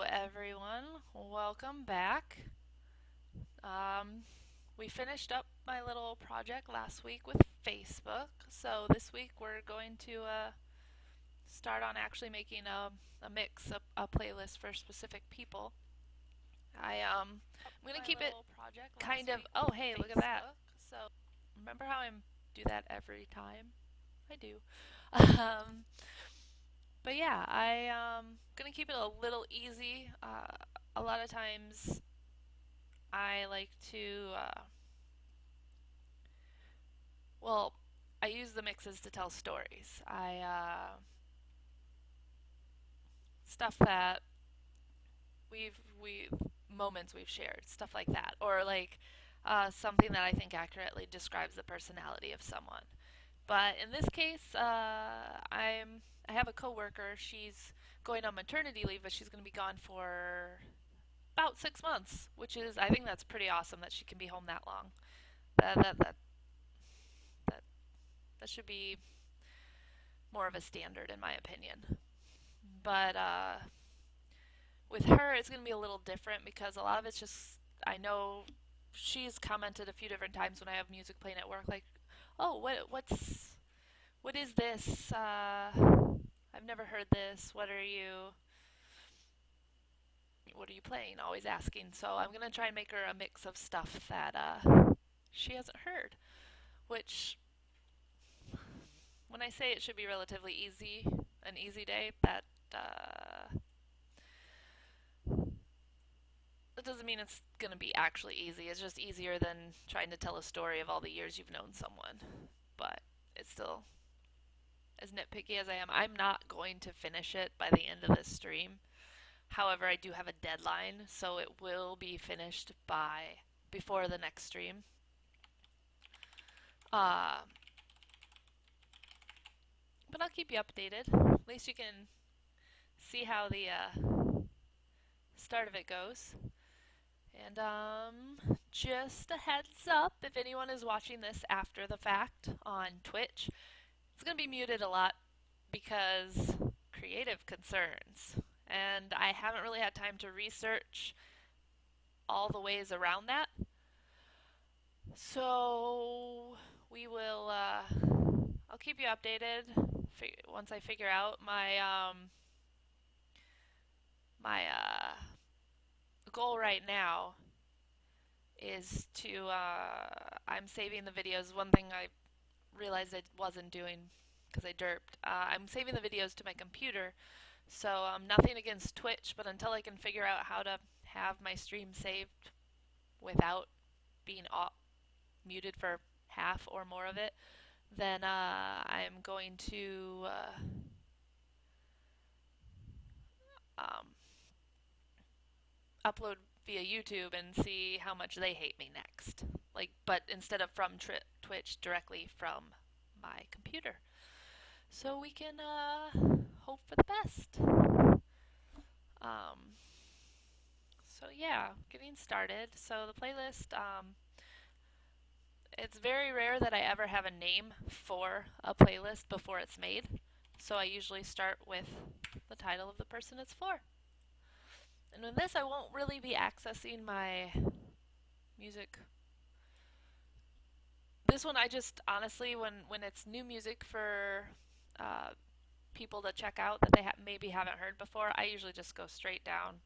everyone. Welcome back. Um, we finished up my little project last week with Facebook, so this week we're going to start on actually making a mix, a playlist for specific people. I'm gonna keep it kind of. Oh, hey, look at that! So remember how I do that every time? I do. Um, but yeah, gonna keep it a little easy. A lot of times I like to, well, I use the mixes to tell stories. Stuff that we've moments we've shared, stuff like that, or like something that I think accurately describes the personality of someone. But in this case, I have a coworker. She's going on maternity leave, but she's going to be gone for about 6 months, which is I think that's pretty awesome that she can be home that long. That that that that that should be more of a standard in my opinion. But with her, it's going to be a little different because a lot of it's just I know she's commented a few different times when I have music playing at work, like, "Oh, what is this? I've never heard this. What are you playing?" Always asking. So I'm gonna try and make her a mix of stuff that she hasn't heard. Which, when I say it should be relatively easy, an easy day, that doesn't mean it's gonna be actually easy. It's just easier than trying to tell a story of all the years you've known someone. But it's still as nitpicky as I am. I'm not going to finish it by the end of this stream. However, I do have a deadline, so it will be finished by before the next stream. Uh, but I'll keep you updated. At least you can see how the start of it goes. And just a heads up, if anyone is watching this after the fact on Twitch, it's going to be muted a lot because creative concerns. And I haven't really had time to research all the ways around that. So we will. I'll keep you updated once I figure out my goal right now is to. I'm saving the videos. One thing I realized I wasn't doing because I derped. I'm saving the videos to my computer. So nothing against Twitch, but until I can figure out how to have my stream saved without being muted for half or more of it, then I'm going to um, upload via YouTube and see how much they hate me next. Like, but instead of from Twitch, directly from my computer, so we can hope for the best. Um, so yeah, getting started. So the playlist. It's very rare that I ever have a name for a playlist before it's made. So I usually start with the title of the person it's for. And with this, I won't really be accessing my music. This one, I just honestly, when it's new music for people to check out that they maybe haven't heard before, I usually just go straight down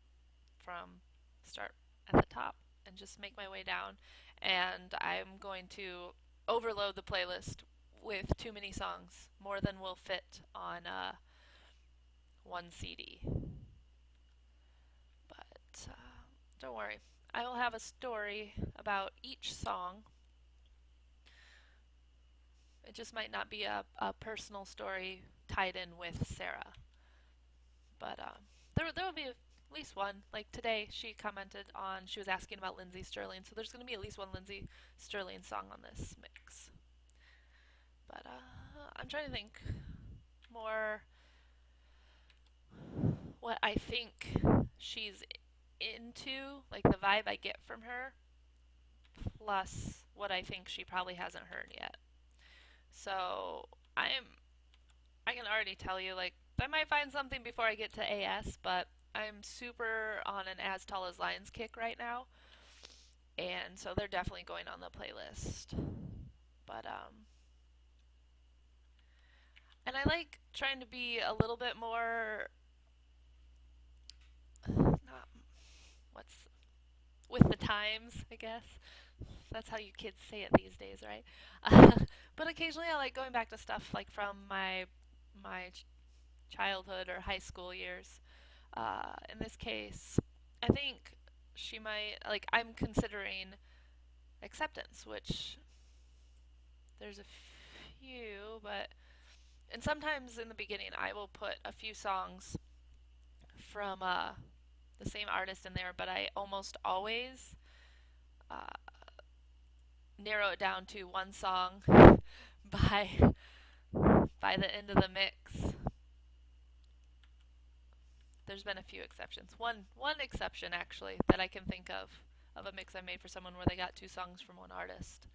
from start at the top and just make my way down. And I'm going to overload the playlist with too many songs, more than will fit on one CD. But don't worry, I will have a story about each song. It just might not be a personal story tied in with Sarah. But there will be at least one. Like today, she commented on, she was asking about Lindsey Sterling, so there's going to be at least one Lindsey Sterling song on this mix. But I'm trying to think more what I think she's into, like the vibe I get from her, plus what I think she probably hasn't heard yet. So I can already tell you, like, I might find something before I get to AS, but I'm super on an As Tall as Lions kick right now, and so they're definitely going on the playlist. But and I like trying to be a little bit more not what's with the times, I guess. That's how you kids say it these days, right? But occasionally I like going back to stuff like from my childhood or high school years. In this case, I think she might like I'm considering acceptance, which there's a few, but and sometimes in the beginning I will put a few songs from the same artist in there, but I almost always uh, narrow it down to one song by by the end of the mix. There's been a few exceptions. One exception actually that I can think of a mix I made for someone where they got two songs from one artist.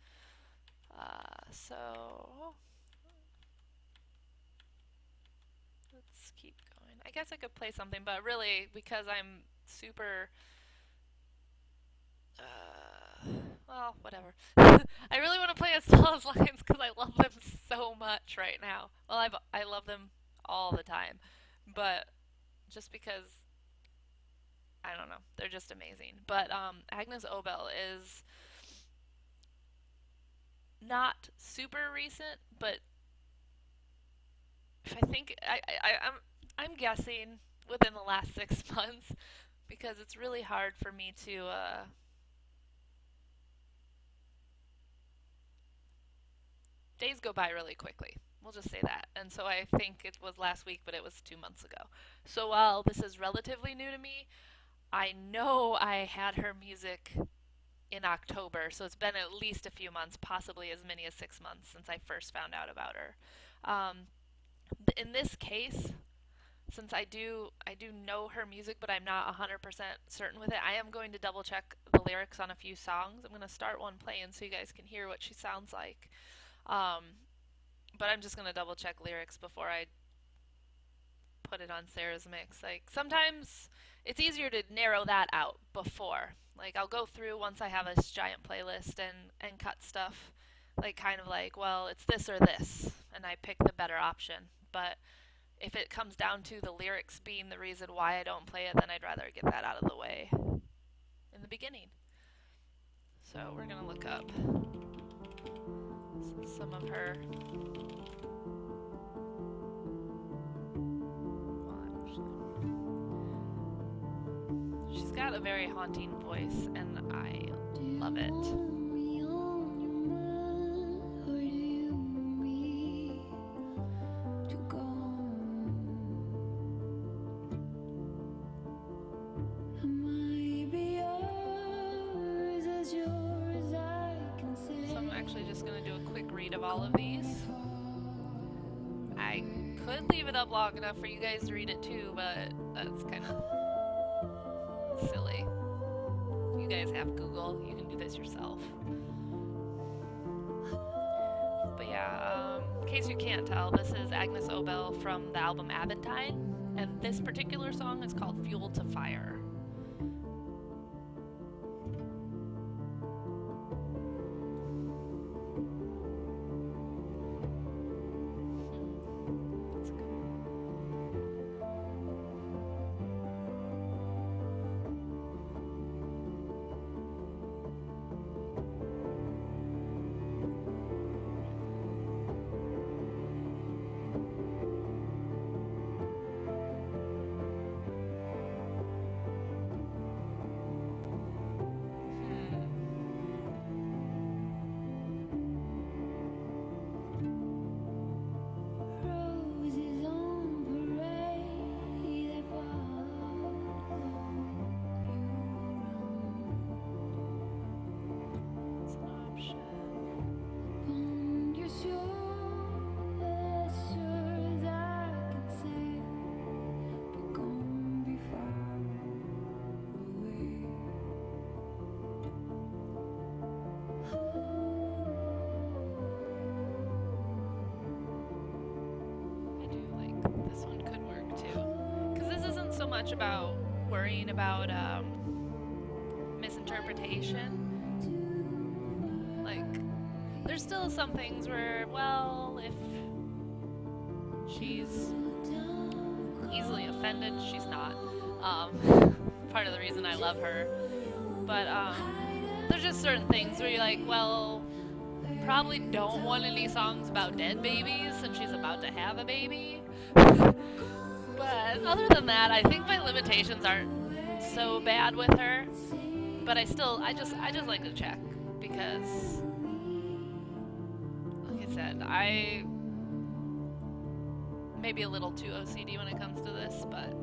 So let's keep going. I guess I could play something, but really because I'm super well, whatever. I really want to play As Tall as Lions because I love them so much right now. Well, I love them all the time, but just because I don't know, they're just amazing. But Agnes Obel is not super recent, but I think I'm guessing within the last 6 months because it's really hard for me to days go by really quickly. We'll just say that. And so I think it was last week, but it was 2 months ago. So while this is relatively new to me, I know I had her music in October, so it's been at least a few months, possibly as many as 6 months since I first found out about her. Um, in this case, since I do know her music, but I'm not 100% certain with it, I am going to double check the lyrics on a few songs. I'm going to start one playing so you guys can hear what she sounds like. Um, but I'm just gonna double check lyrics before I put it on Sarah's mix. Like sometimes it's easier to narrow that out before. Like I'll go through once I have this giant playlist and cut stuff. Like kind of like, well, it's this or this, and I pick the better option. But if it comes down to the lyrics being the reason why I don't play it, then I'd rather get that out of the way in the beginning. So we're gonna look up some of her. She's got a very haunting voice, and I love it. So I'm actually just going to do a quick read of all of these. I could leave it up long enough for you guys to read it too, but that's kind of silly. You guys have Google, you can do this yourself. But yeah, in case you can't tell, this is Agnes Obel from the album Aventine, and this particular song is called Fuel to Fire. So much about worrying about misinterpretation. Like, there's still some things where, well, if she's easily offended, she's not. Part of the reason I love her. But there's just certain things where you're like, well, probably don't want any songs about dead babies since she's about to have a baby. But other than that, I think my limitations aren't so bad with her. But I just like to check because, like I said, I may be a little too OCD when it comes to this, but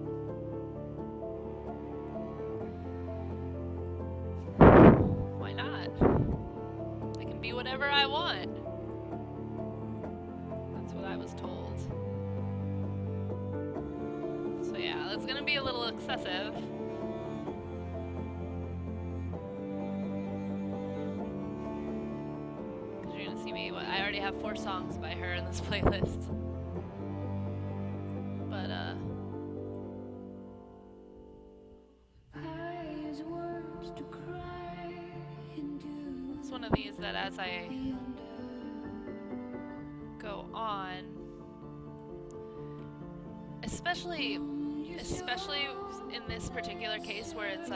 why not? I can be whatever I want. That's what I was told. So yeah, that's gonna be a little excessive. Because you're gonna see me, I already have 4 songs by her in this playlist. But it's one of these that as I go on, especially in this particular case where it's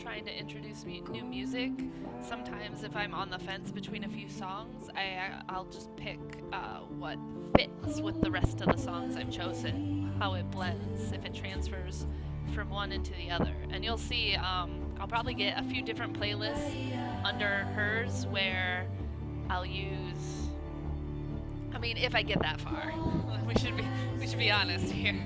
trying to introduce me new music, sometimes if I'm on the fence between a few songs, I'll just pick what fits with the rest of the songs I've chosen, how it blends, if it transfers from one into the other. And you'll see I'll probably get a few different playlists under hers where I'll use, I mean, if I get that far. we should be honest here.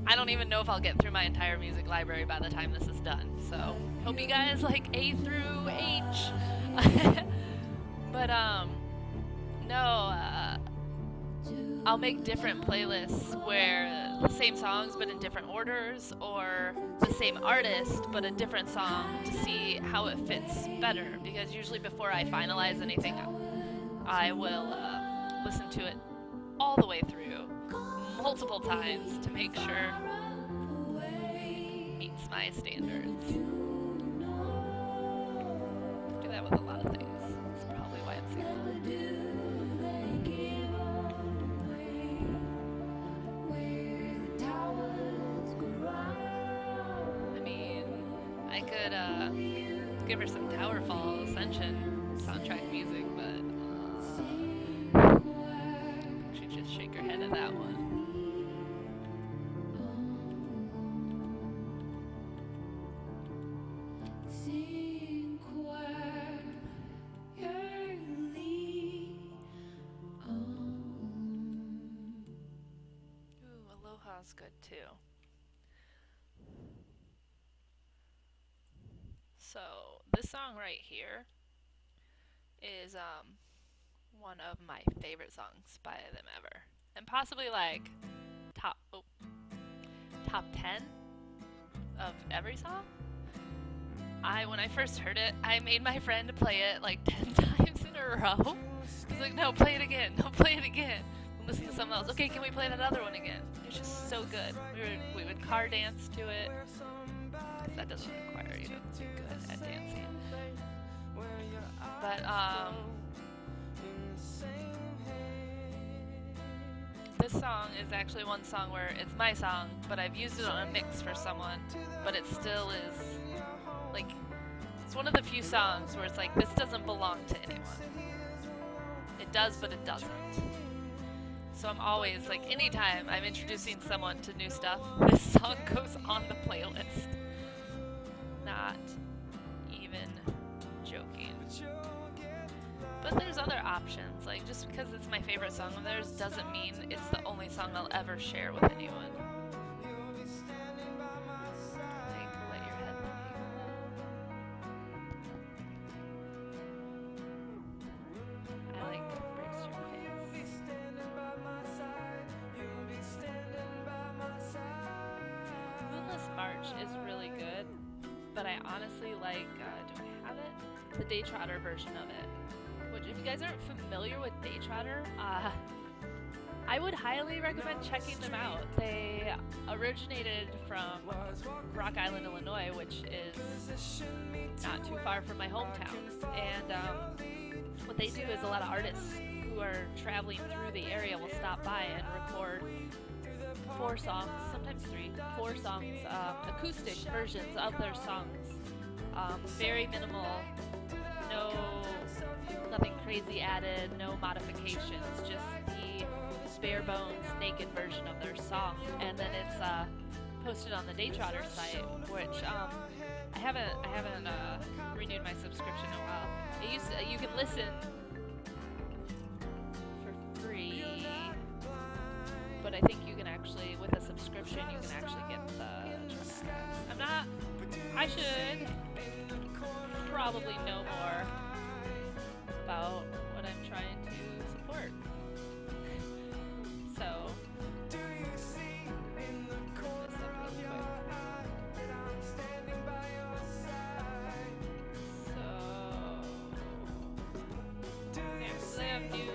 I don't even know if I'll get through my entire music library by the time this is done. So, hope you guys like A through H. But no, I'll make different playlists where the same songs but in different orders, or the same artist but a different song to see how it fits better. Because usually before I finalize anything, I will listen to it all the way through multiple times to make sure it meets my standards. I do that with a lot of things. That's probably why it's single. I mean, I could give her some Towerfall Ascension soundtrack music, but she'd just shake her head at that one. Aloha's good too. So this song right here is one of my favorite songs by them ever, and possibly like top 10 of every song. When I first heard it, I made my friend play it like 10 times in a row. He's like, no, play it again, no, play it again. Listen to something else. Okay, can we play that other one again? It's just so good. We would car dance to it, because that doesn't require you to be good at dancing. But this song is actually one song where it's my song, but I've used it on a mix for someone, but it still is like, it's one of the few songs where it's like, this doesn't belong to anyone. It does, but it doesn't. So I'm always, like, anytime I'm introducing someone to new stuff, this song goes on the playlist. Not even joking. But there's other options. Like, just because it's my favorite song of theirs doesn't mean it's the only song I'll ever share with anyone. Like, let your head hang low. I like breaks your face. Moonless March is really good, but I honestly like, do I have it? The Daytrotter version of it. Which, if you guys aren't familiar with Daytrotter, I would highly recommend checking them out. They originated from Rock Island, Illinois, which is not too far from my hometown. And what they do is a lot of artists who are traveling through the area will stop by and record 4 songs, sometimes 3, 4 songs, acoustic versions of their songs. Very minimal, no, nothing crazy added, no modifications, just the bare bones, naked version of their song. And then it's posted on the Daytrotter site, which I haven't renewed my subscription in a while. You can listen for free, but I think you can actually, with a subscription, you can actually get the tracks. I should probably know more about what I'm trying to support. So, this up really quick. So they have new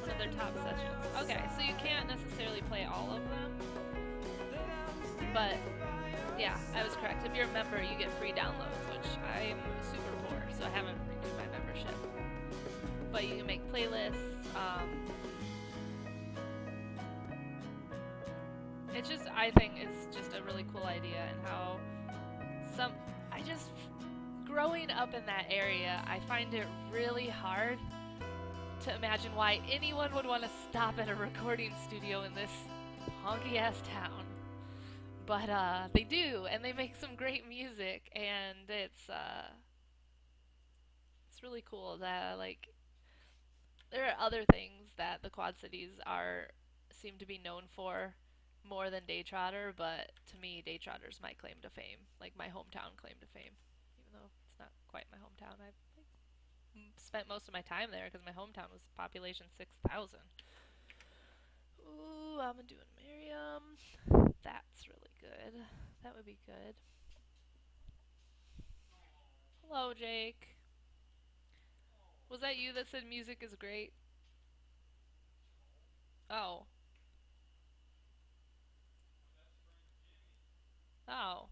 one of their top sessions. Okay, so you can't necessarily play all of them, but yeah, I was correct. If you're a member, you get free downloads, which I'm super poor, so I haven't renewed my membership. But you can make playlists. It's just, I think it's just a really cool idea, and how growing up in that area, I find it really hard to imagine why anyone would want to stop at a recording studio in this honky ass town. But they do, and they make some great music, and it's really cool that, like, there are other things that the Quad Cities seem to be known for more than Daytrotter, but to me, Daytrotter's my claim to fame, like my hometown claim to fame, even though it's not quite my hometown. I've spent most of my time there because my hometown was population 6,000. Ooh, I'm doing Miriam. That's really good. That would be good. Hello, Jake. Was that you that said music is great? Oh. Oh.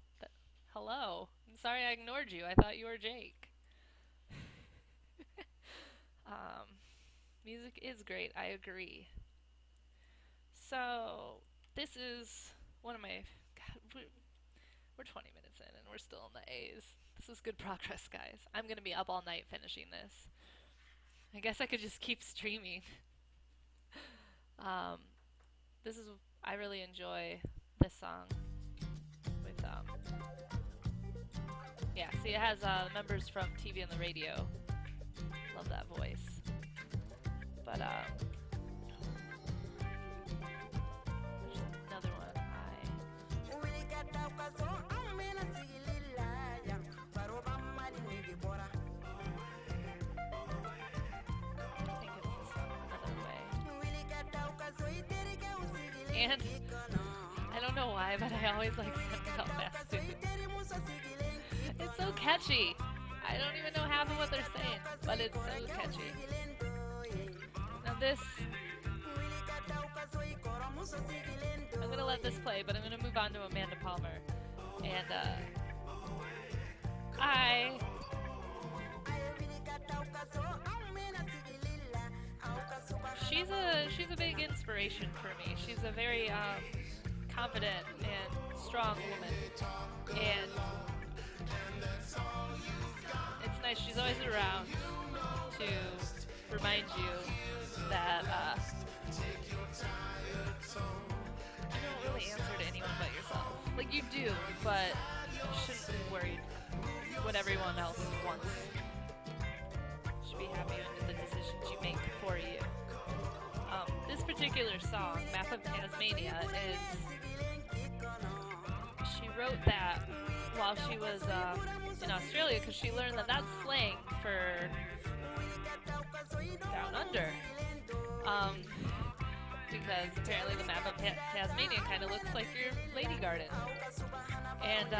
Hello. I'm sorry I ignored you. I thought you were Jake. Music is great. I agree. So, this is one of my... God, we're 20 minutes in and we're still in the A's. This is good progress, guys. I'm going to be up all night finishing this. I guess I could just keep streaming. I really enjoy this song. With, yeah, see, it has members from TV and the radio. Love that voice. But, there's another one and I don't know why, but I always like sending out fast food. It's so catchy. I don't even know half of what they're saying, but it's so catchy. Now this, I'm gonna let this play, but I'm gonna move on to Amanda Palmer, and she's a big inspiration for me. She's a very confident and strong woman, and it's nice. She's always around to remind you that you don't really answer to anyone but yourself. Like, you do, but you shouldn't be worried what everyone else wants. You should be happy with the decisions you make for you. This particular song, Map of Tasmania, she wrote that while she was in Australia, because she learned that that's slang for down under. Because apparently the map of Tasmania kind of looks like your lady garden. And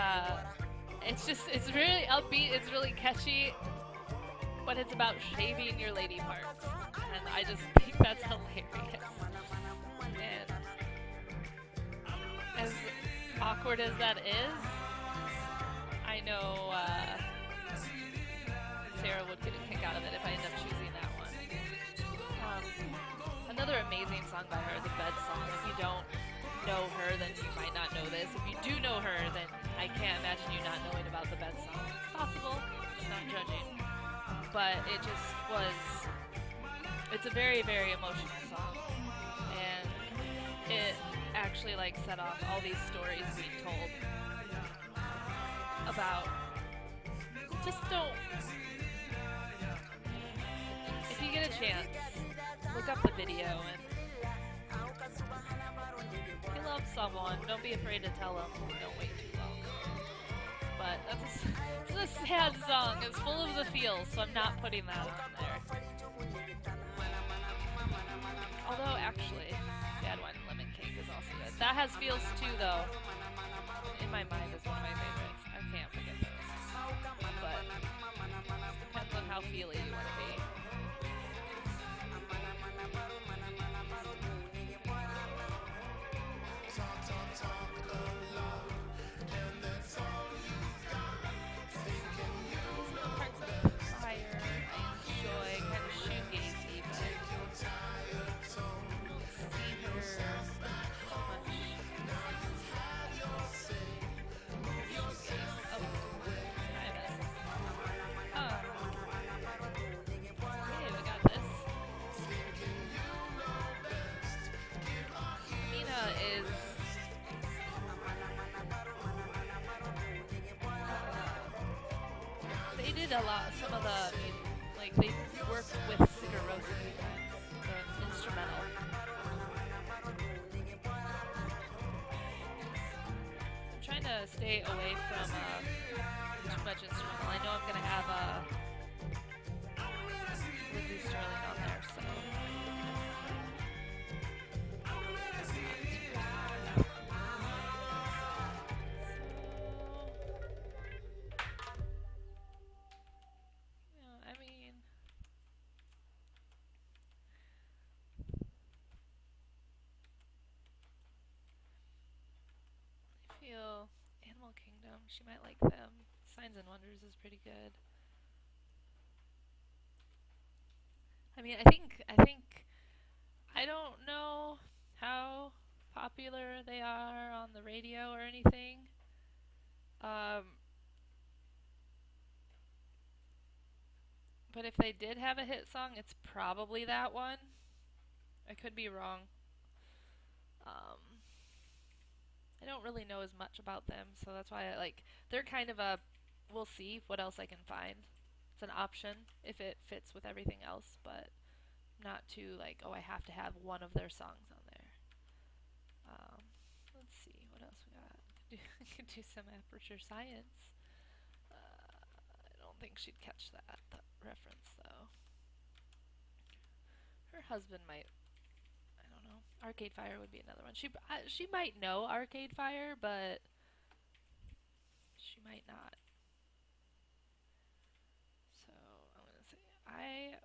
it's really upbeat, it's really catchy. but it's about shaving your lady parts, and I just think that's hilarious. And as awkward as that is, I know Sarah would get a kick out of it if I end up choosing that one. Another amazing song by her, the Bed Song. If you don't know her, then you might not know this. If you do know her, then I can't imagine you not knowing about the Bed Song. It's possible. I'm not judging. But it just was... It's a very, very emotional song. And it actually like set off all these stories being told about... Just don't... If you get a chance, look up the video and if you love someone, don't be afraid to tell them. Don't wait too long. But it's a sad song. It's full of the feels, so I'm not putting that on there. Although, actually, Bad Wine and Lemon Cake is also good. That has feels too, though. In my mind, is one of my favorites. I can't forget those. But it depends on how feely you want to be. A lot, some of the, like, they worked with Sigur Rós the instrumental. I'm trying to stay away from too much instrumental. I know I'm going to have Lindsey Sterling on there, so... Animal Kingdom, she might like them. Signs and Wonders is pretty good. I don't know how popular they are on the radio or anything. But if they did have a hit song, it's probably that one. I could be wrong. I don't really know as much about them, so that's why they're kind of we'll see what else I can find. It's an option if it fits with everything else, but not too I have to have one of their songs on there. Let's see, what else we got? I could do some Aperture Science. I don't think she'd catch that reference, though. Her husband might. Arcade Fire would be another one. She might know Arcade Fire, but she might not. So I'm gonna say I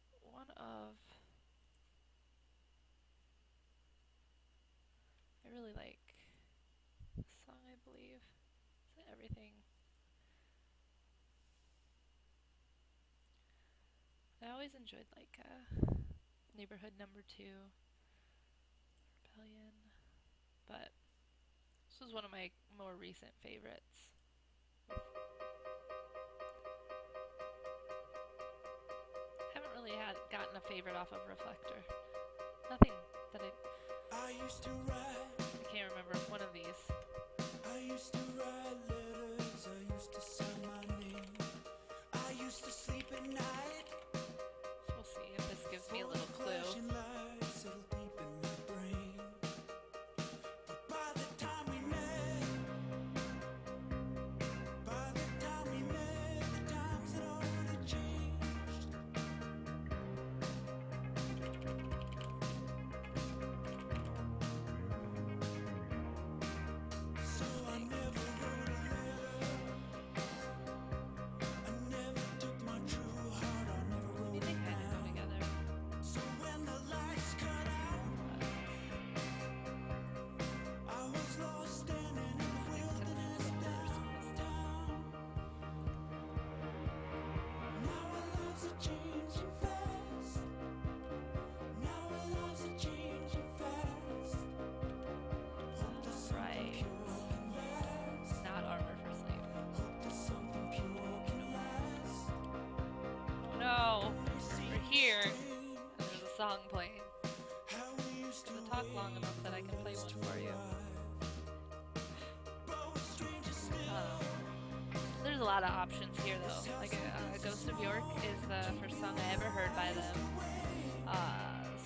really like this song. I believe is it Everything. I always enjoyed Neighborhood Number 2. But this was one of my more recent favorites. Haven't really gotten a favorite off of Reflector. Nothing that I can't remember one of these. I used to write letters, I used to sign my name. I used to sleep at night. So we'll see if this gives me a little clue. lot of options here though. Like Ghost of York is the first song I ever heard by them.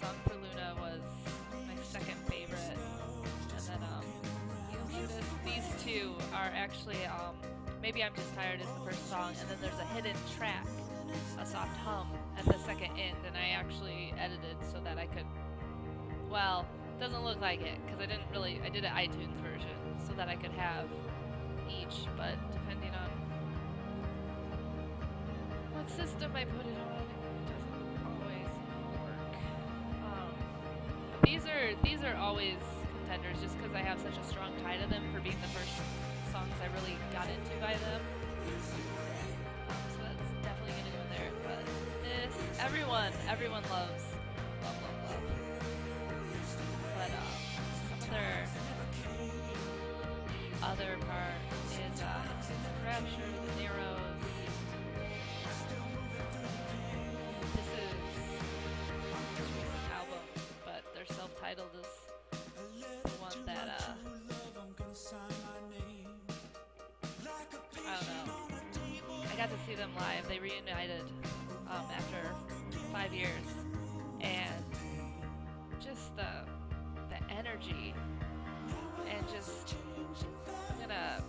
Song for Luna was my second favorite. And then these two are actually Maybe I'm Just Tired is the first song, and then there's a hidden track, a soft hum at the second end, and I actually edited so that I could, well, doesn't look like it because I did an iTunes version so that I could have each, but depending on what system I put it on, it doesn't always work. These are always contenders just because I have such a strong tie to them for being the first songs I really got into by them. So that's definitely gonna go in there. But this, everyone loves, love. But some of their other part is Rapture, the Narrows. This is this recent album, but their self-titled is the one that I don't know. I got to see them live. They reunited after 5 years, and just the energy, and just I'm gonna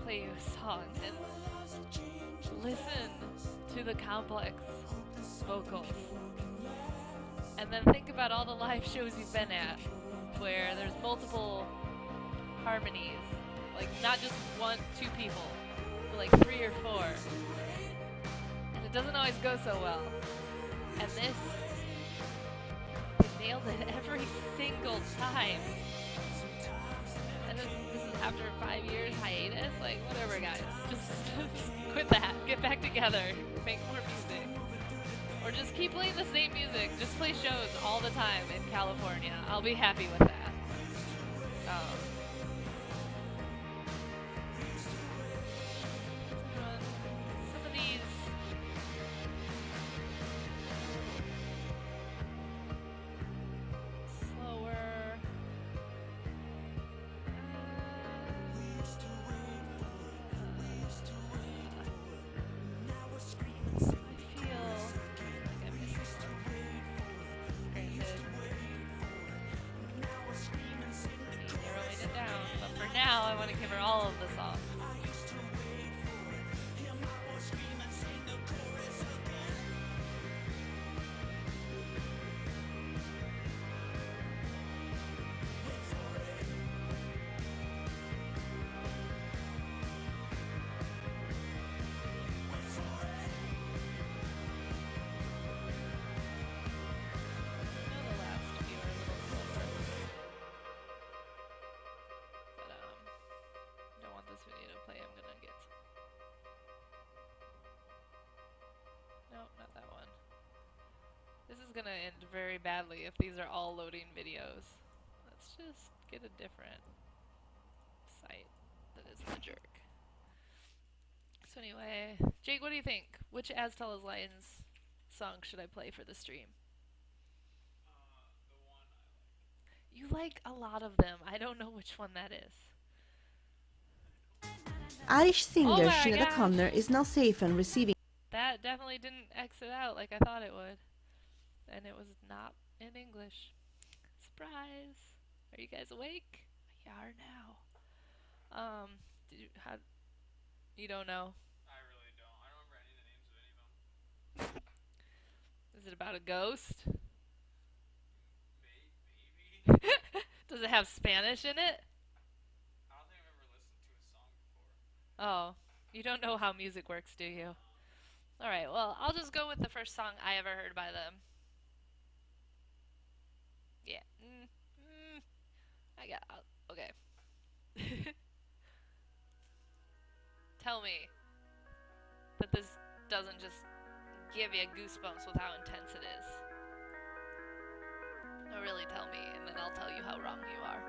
play you a song and listen to the complex vocals, and then think about all the live shows you've been at where there's multiple harmonies, like not just one, two people, but like 3 or 4, and it doesn't always go so well. And this, they nailed it every single time. And this is after 5 years hiatus. Like, whatever, guys, just quit that, get back together, make more music, or just keep playing the same music. Just play shows all the time in California. I'll be happy with that. Some of these slower. I feel like I'm missing one. Granted, narrowing it down, but for now I want to cover all of the songs. The last few are a little slower, but don't want this video to play. I'm gonna get. Nope, not that one. This is gonna end very badly if these are all loading videos. Let's just get a different site that is the jerk. So anyway, Jake, what do you think? Which As Tall as Lions song should I play for the stream? The one I like. You like a lot of them. I don't know which one that is. Irish Oh singer my Sinead gosh. O'Connor is now safe and receiving That definitely didn't exit out like I thought it would. And it was not in English. Surprise! Are you guys awake? You are now. You don't know? I really don't. I don't remember any of the names of any of them. Is it about a ghost? Maybe. Does it have Spanish in it? I don't think I've ever listened to a song before. Oh, you don't know how music works, do you? Alright, well, I'll just go with the first song I ever heard by them. Yeah. Okay. Tell me that this doesn't just give you goosebumps with how intense it is. No, really tell me, and then I'll tell you how wrong you are.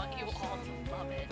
want you all to love it.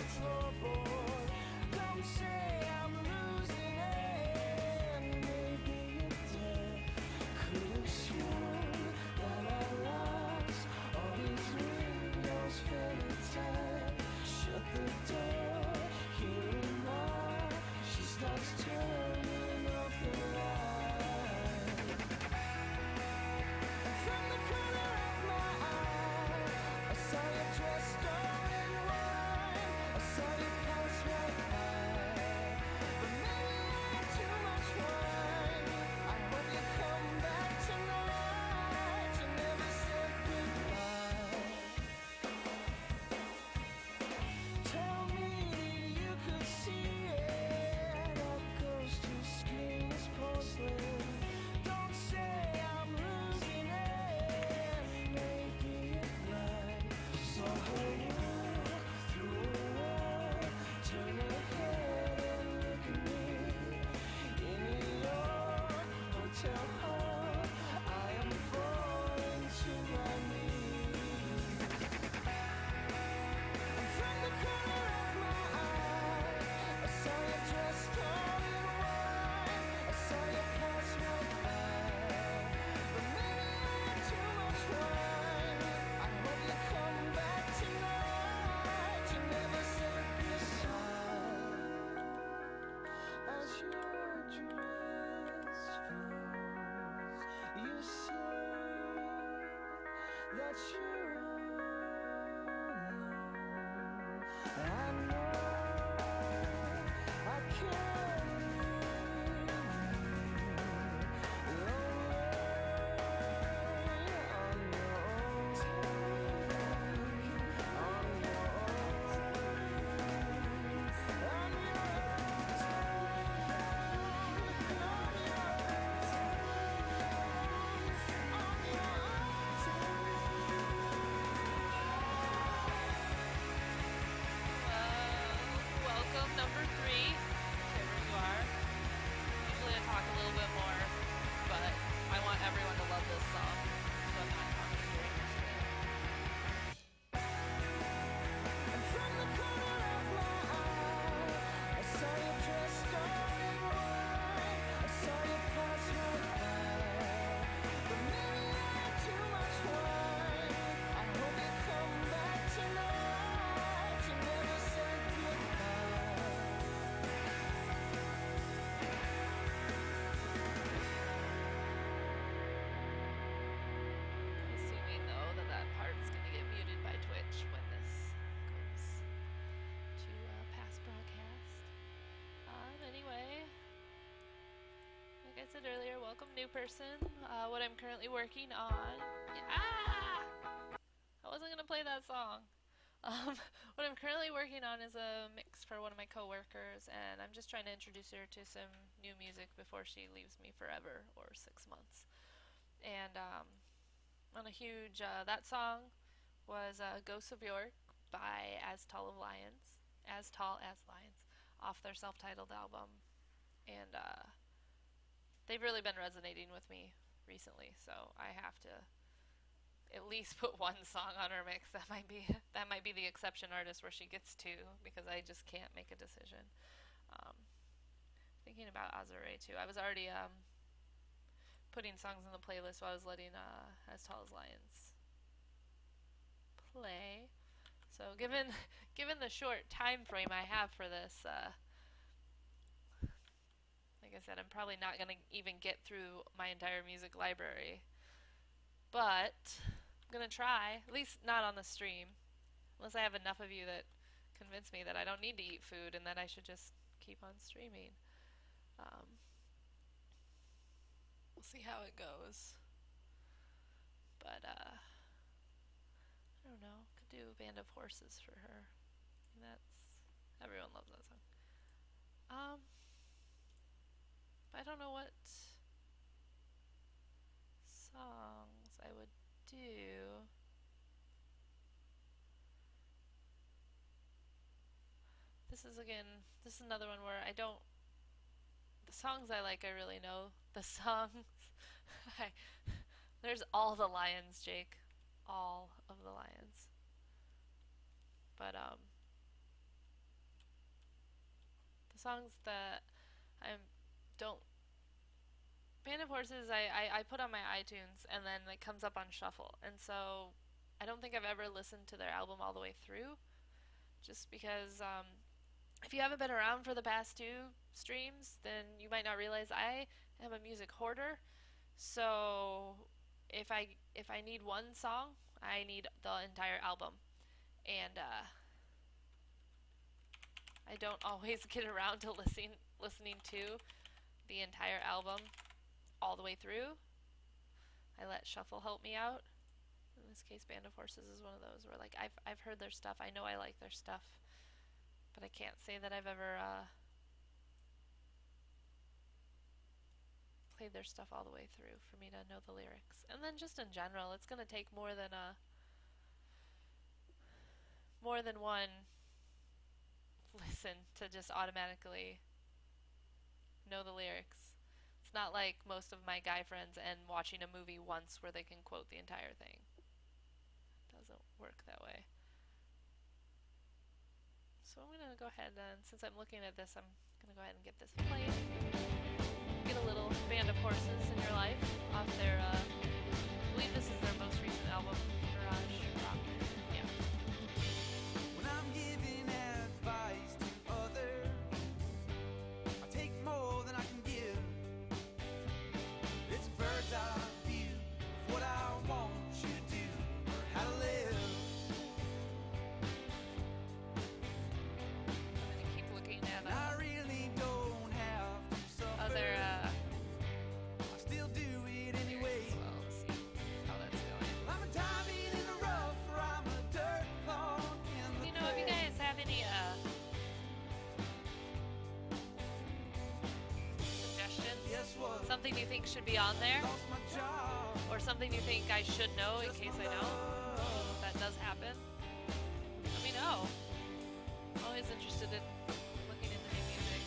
Welcome, number three, whichever you are. Usually I talk a little bit more, but I want everyone to love this song, so I'm not talking during this bit. Assuming though that that part's gonna get muted by Twitch when this goes to past broadcast. Anyway, like I said earlier, welcome new person. What I'm currently working on. I wasn't gonna play that song. Um, what I'm currently working on is a mix for one of my coworkers, and I'm just trying to introduce her to some new music before she leaves me forever or 6 months. And on a huge, that song was Ghosts of York by As Tall as Lions, off their self-titled album, and they've really been resonating with me recently. So I have to at least put one song on her mix. That might be the exception artist where she gets two because I just can't make a decision. Um, Thinking about Azure too. I was already putting songs in the playlist while I was letting As Tall as Lions play. So given the short time frame I have for this, like I said, I'm probably not gonna even get through my entire music library, but I'm gonna try. At least not on the stream, unless I have enough of you that convince me that I don't need to eat food and that I should just keep on streaming. Um, we'll see how it goes. But I don't know. Could do Band of Horses for her. That's everyone loves that song. Um, I don't know what songs I would do. This is another one where I don't. The songs I like, I really know. The songs, I, there's all the lions, Jake. All of the lions. But the songs that I don't Band of Horses I put on my iTunes and then it comes up on shuffle. And so I don't think I've ever listened to their album all the way through just because if you haven't been around for the past two streams, then you might not realize I am a music hoarder. So if I need one song, I need the entire album. And I don't always get around to listening to the entire album all the way through. I let shuffle help me out. In this case, Band of Horses is one of those where like I've heard their stuff. I know I like their stuff, but I can't say that I've ever played their stuff all the way through for me to know the lyrics. And then just in general, it's gonna take more than one listen to just automatically know the lyrics. It's not like most of my guy friends and watching a movie once where they can quote the entire thing. It doesn't work that way. So I'm gonna go ahead and since I'm looking at this, I'm gonna go ahead and get this played. Get a little Band of Horses in your life off their I believe this is their most recent album, Garage Rock. Yeah. When I'm giving advice to others, I take more than I can give. It's a bird's eye view of what I want you to do or how to live. I'm gonna keep looking at I really don't have to suffer. other I still do it anyway. lyrics as well. Let's see how that's going. I'm a diamond in the rough, or I'm a dirt clod in the You know, if you clay. guys have any suggestions, Guess what? something you think should be on there, Lost my job. or something you think I should know in case I don't, if that does happen, let me know. I'm always interested in looking into new music.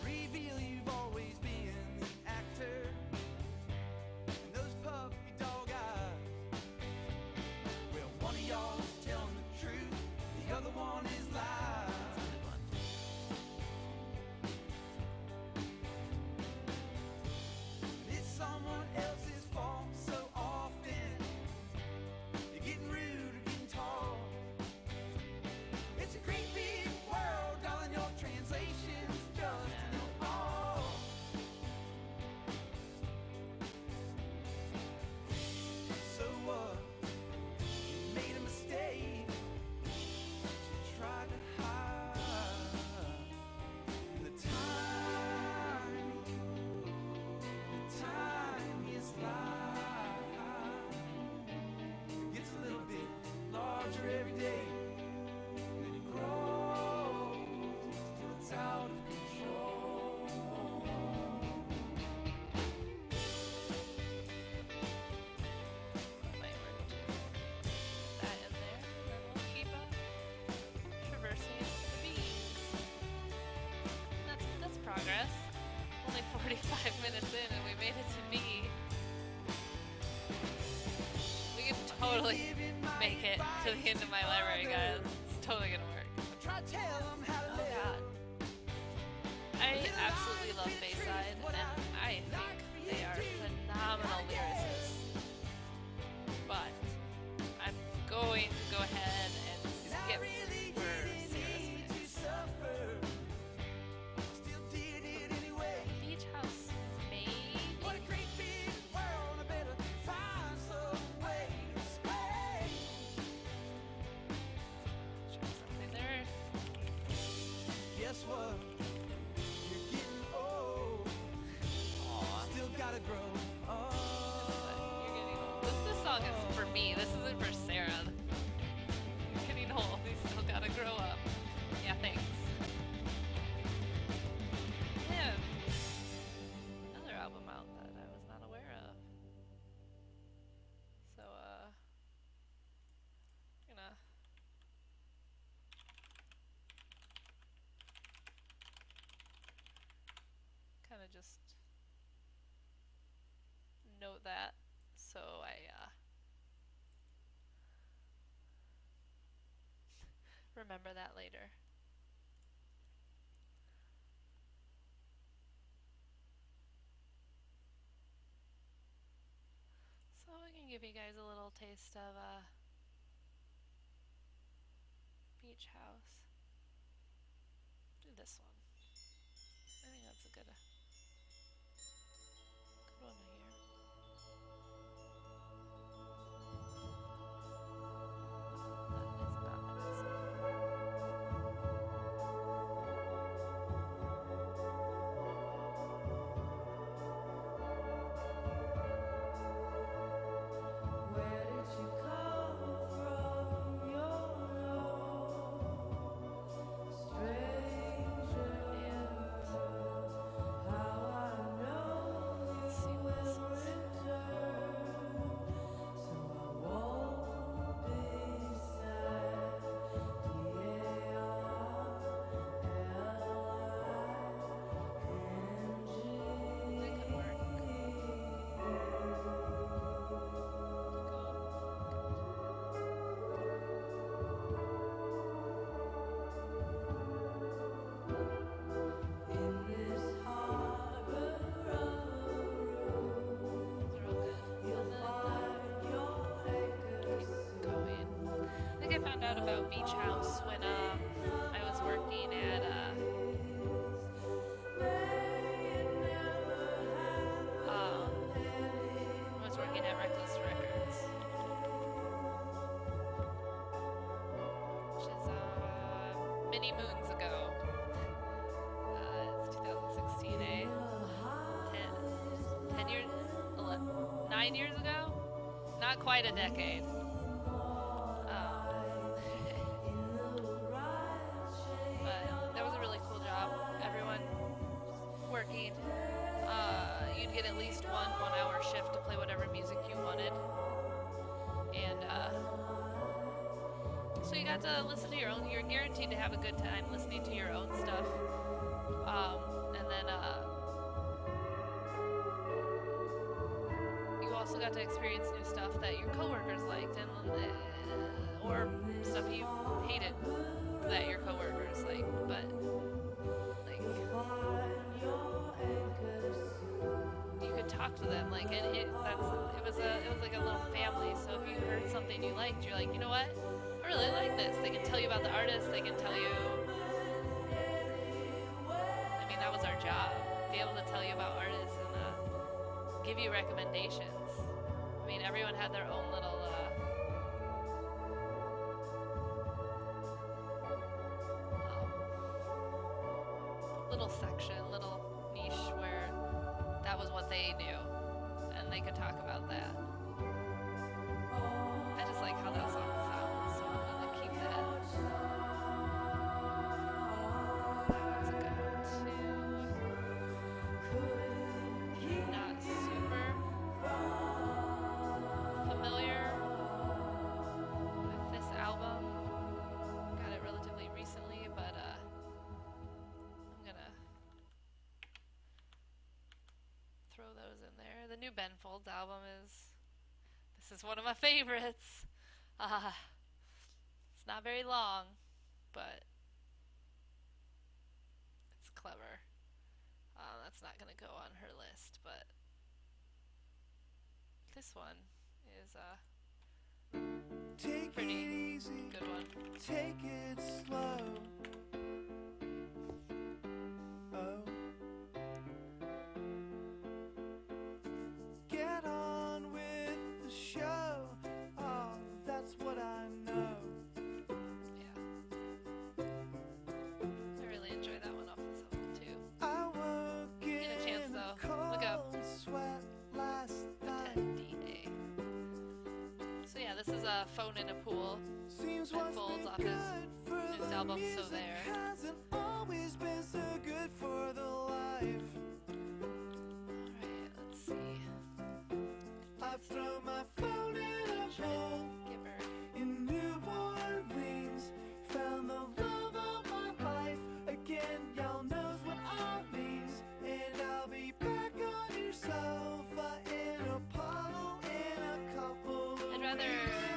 Reveal you've always been the actor. And those puppy dog eyes. Well, one of y'all's telling the truth, the other one is lies. That's a good one. It's someone else's fault so often. You're getting rude or getting tall. It's a great big world, darling. Your translation's just an all. So what? You made a mistake. You tried to hide the time is life. It gets a little bit larger every day. And it grows till it's out of control. That might work too. That in there, and then we'll keep traversing the beats. That's progress. Only 45 minutes in and we made it to B. We can totally make it to the end of my library, guys. It's totally gonna work. I try to tell 'em how to Oh live. god. I absolutely love Bayside, and I think they are phenomenal lyricists. But I'm going to go ahead and And I skip really for didn't Sarah's need to mix. suffer. I still did it anyway. Beach House, maybe? What a great big world. I better find some way to stay. Try something there. Guess what? You're getting old. Aw. Still gotta grow up. You're getting old. This song is for me. This isn't for Sarah. You're getting old. You still gotta grow up. Yeah, thanks. Yeah. Another album out that I was not aware of. So, I'm gonna kind of just note that so I remember that later. So we can give you guys a little taste of Beach House. Do this one. I think that's a good one to hear. That is not the reason. Where did you come from? You're no stranger. How I know Let's see what this you will is. return, so I won't be sad. That could work. In this harbor of Those are all good. you'll And then find your anchor keep going. I think I found out about Beach House when I was working at I was working at Reckless Records, which is many moons ago. It's 2016, eh? 10 years, 11, 9 years ago? Not quite a decade. But that was a really cool job. Everyone working. You'd get at least one 1-hour shift to play whatever music you wanted. And so you got to listen to your own. You're guaranteed to have a good time listening to your own stuff. And then you also got to experience new stuff that your coworkers liked, and or stuff you hated that your coworkers liked. But like you could talk to them, like, and it was like a little family. So if you heard something you liked, you're like, you know what, I really like this. They can tell you about the artist. They can tell you. I mean, that was our job, be able to tell you about artists and give you recommendations. I mean, everyone had their own little little section, little niche where that was what they knew, and they could talk about that. I just like how that song sounds, so I'm gonna keep that. That one's a good one too. Not super familiar with this album. Got it relatively recently, but I'm gonna throw those in there. The new Ben Folds album this is one of my favorites. It's not very long, but it's clever. That's not gonna go on her list, but this one is Take it pretty easy, good one. take it slow. Oh. Get on with the show. Oh, that's what I know. Yeah. I really enjoy that one off this album too. I woke Get a chance in though. a Look up cold sweat last night. D-Day. So yeah, this is a Phone in a Pool. Seems Ben what's Folds been off his good for newest the album, So music There. hasn't always been so good for the life. Alright, let's see. I've thrown my phone in a bowl Gibber. in New Orleans. Found the love of my life again. Y'all knows what I means. And I'll be back on your sofa in a puddle in a couple of I'd rather weeks.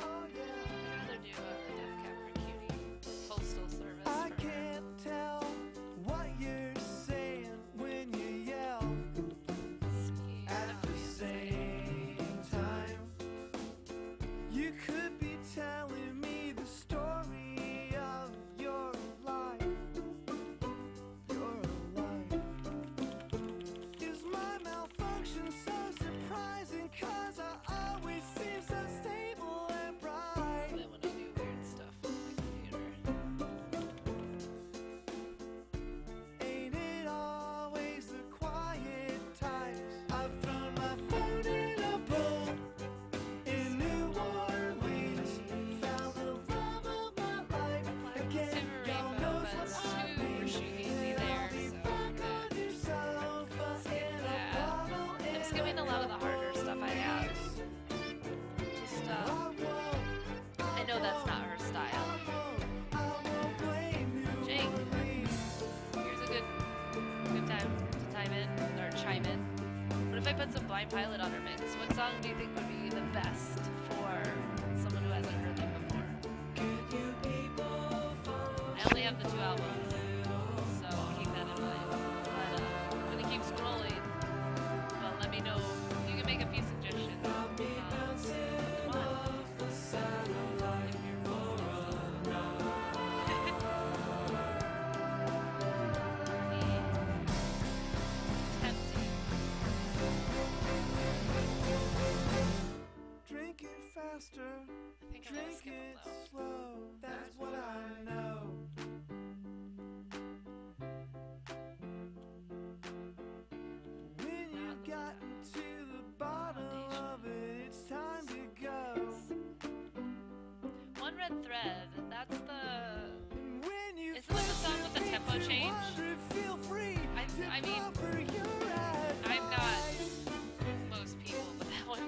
Oh yeah. I'd rather do a I put some Blind Pilot on our mix? What song do you think would be the best for someone who hasn't heard them before? I only have the 2 albums, so keep that in mind. But I'm gonna keep scrolling. But let me know. You can make a few suggestions. Put them on. Tempting. Drink it faster, I think I'm gonna drink skip it them though. slow. That's what I know. When you've gotten to the bottom of it, it's time to go. One Red Thread. That's the. And when you Isn't that the song with the tempo change? Feel free I mean, cover your eyes. I'm not most people, but that one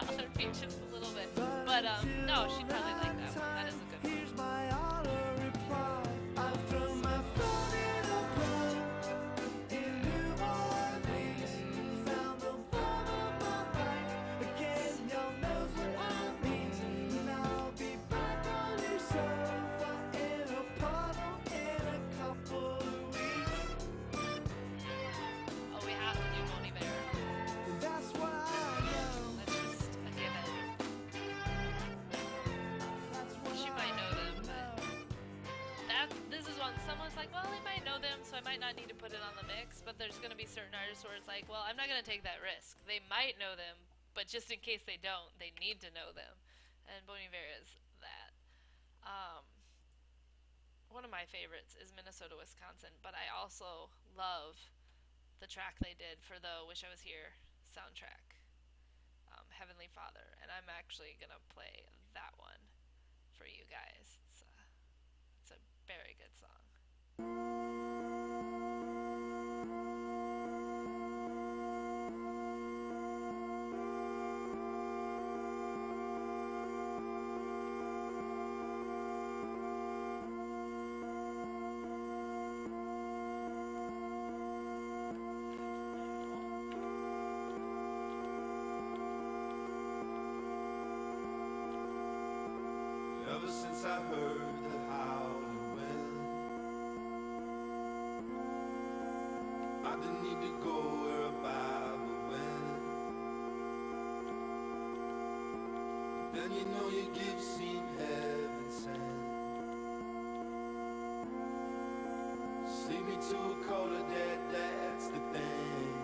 bothered me just a little bit. But no, she probably liked that one. That is a good one. Here's my auto reply. I've thrown my phone in a plug in New Orleans. Found the love of my life again. Y'all knows what I mean. And I'll be back on your sofa in a puddle in a couple of weeks. Oh, we have to do Bonnie Bear. That's what I know. That's just a given. That's what She might know them, I but this is one. Someone's like, well, I might know them, so I might not need to put it on the mix. But there's gonna be certain artists where it's like, well, I'm not gonna take that risk. They might know them, but just in case they don't, they need to know them. And Bon Iver is that. One of my favorites is Minnesota, Wisconsin, but I also love the track they did for the Wish I Was Here soundtrack, Heavenly Father, and I'm actually gonna play that one for you guys. It's a very good song. Ever since I heard the howling wind, I didn't need to go where a Bible went. Then you know your gift seemed heaven sent. Sleep me to a colder dead, that's the thing.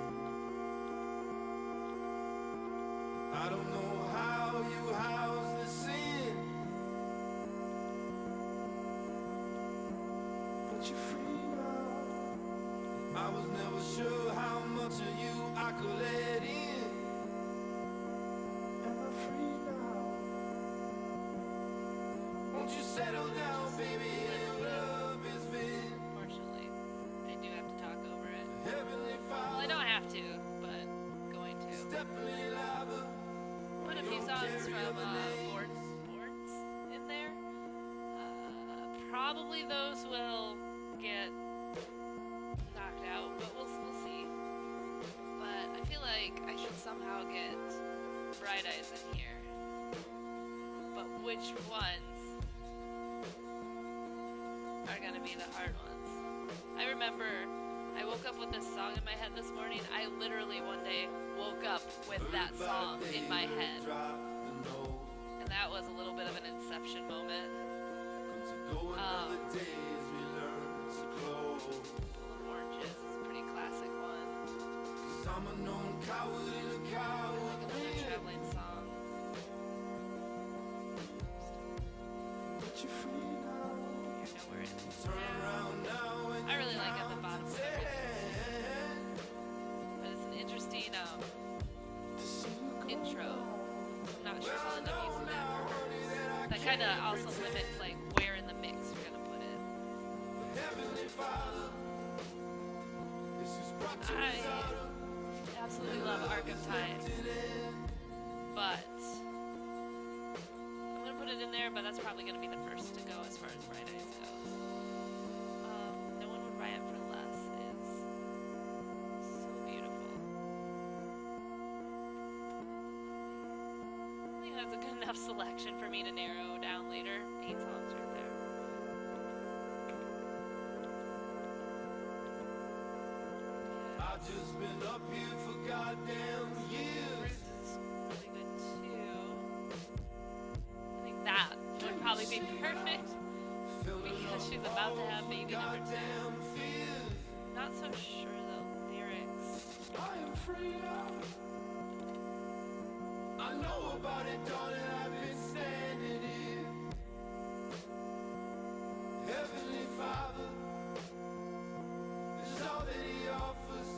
I don't know how you house the sin, but you're free now. I was never sure how much of you I could let in. Am I free now? Won't you settle down, baby? Your love is been Unfortunately, I do have to talk over it. Heavenly Well, I Father. don't have to, but going to. It's definitely lava. Put a few songs from Boards in there. Probably those will get knocked out, but we'll see. But I feel like I should somehow get Bright Eyes in here. But which ones are gonna be the hard ones? I remember I woke up with this song in my head this morning. I literally one day woke up with that song in my head. And that was a little bit of an inception moment. Full of Oranges is a pretty classic one. I'm a known coward in a Like coward. another traveling song. But you're free now. You're nowhere in it. Turn around now and I really like At the Bottom of Everything. But it's an interesting intro. I'm not sure if I'll end up using that for her. That kind of also limits like where in the mix you're gonna put it. Heavenly Father, this is brought to I us out of absolutely love Arc of Time, but I'm gonna put it in there. But that's probably gonna be the first to go as far as Bright Eyes goes. No One Would Riot for Less is so beautiful. that's a good enough selection for me to narrow down later. 8 songs right there. I've just been up here for goddamn years. Fruits is really good too. I think that would probably be perfect because she's about to have baby number 2. Not so sure the lyrics. I am free now. I know about it, darling. I've been standing here. Heavenly Father, this is all that He offers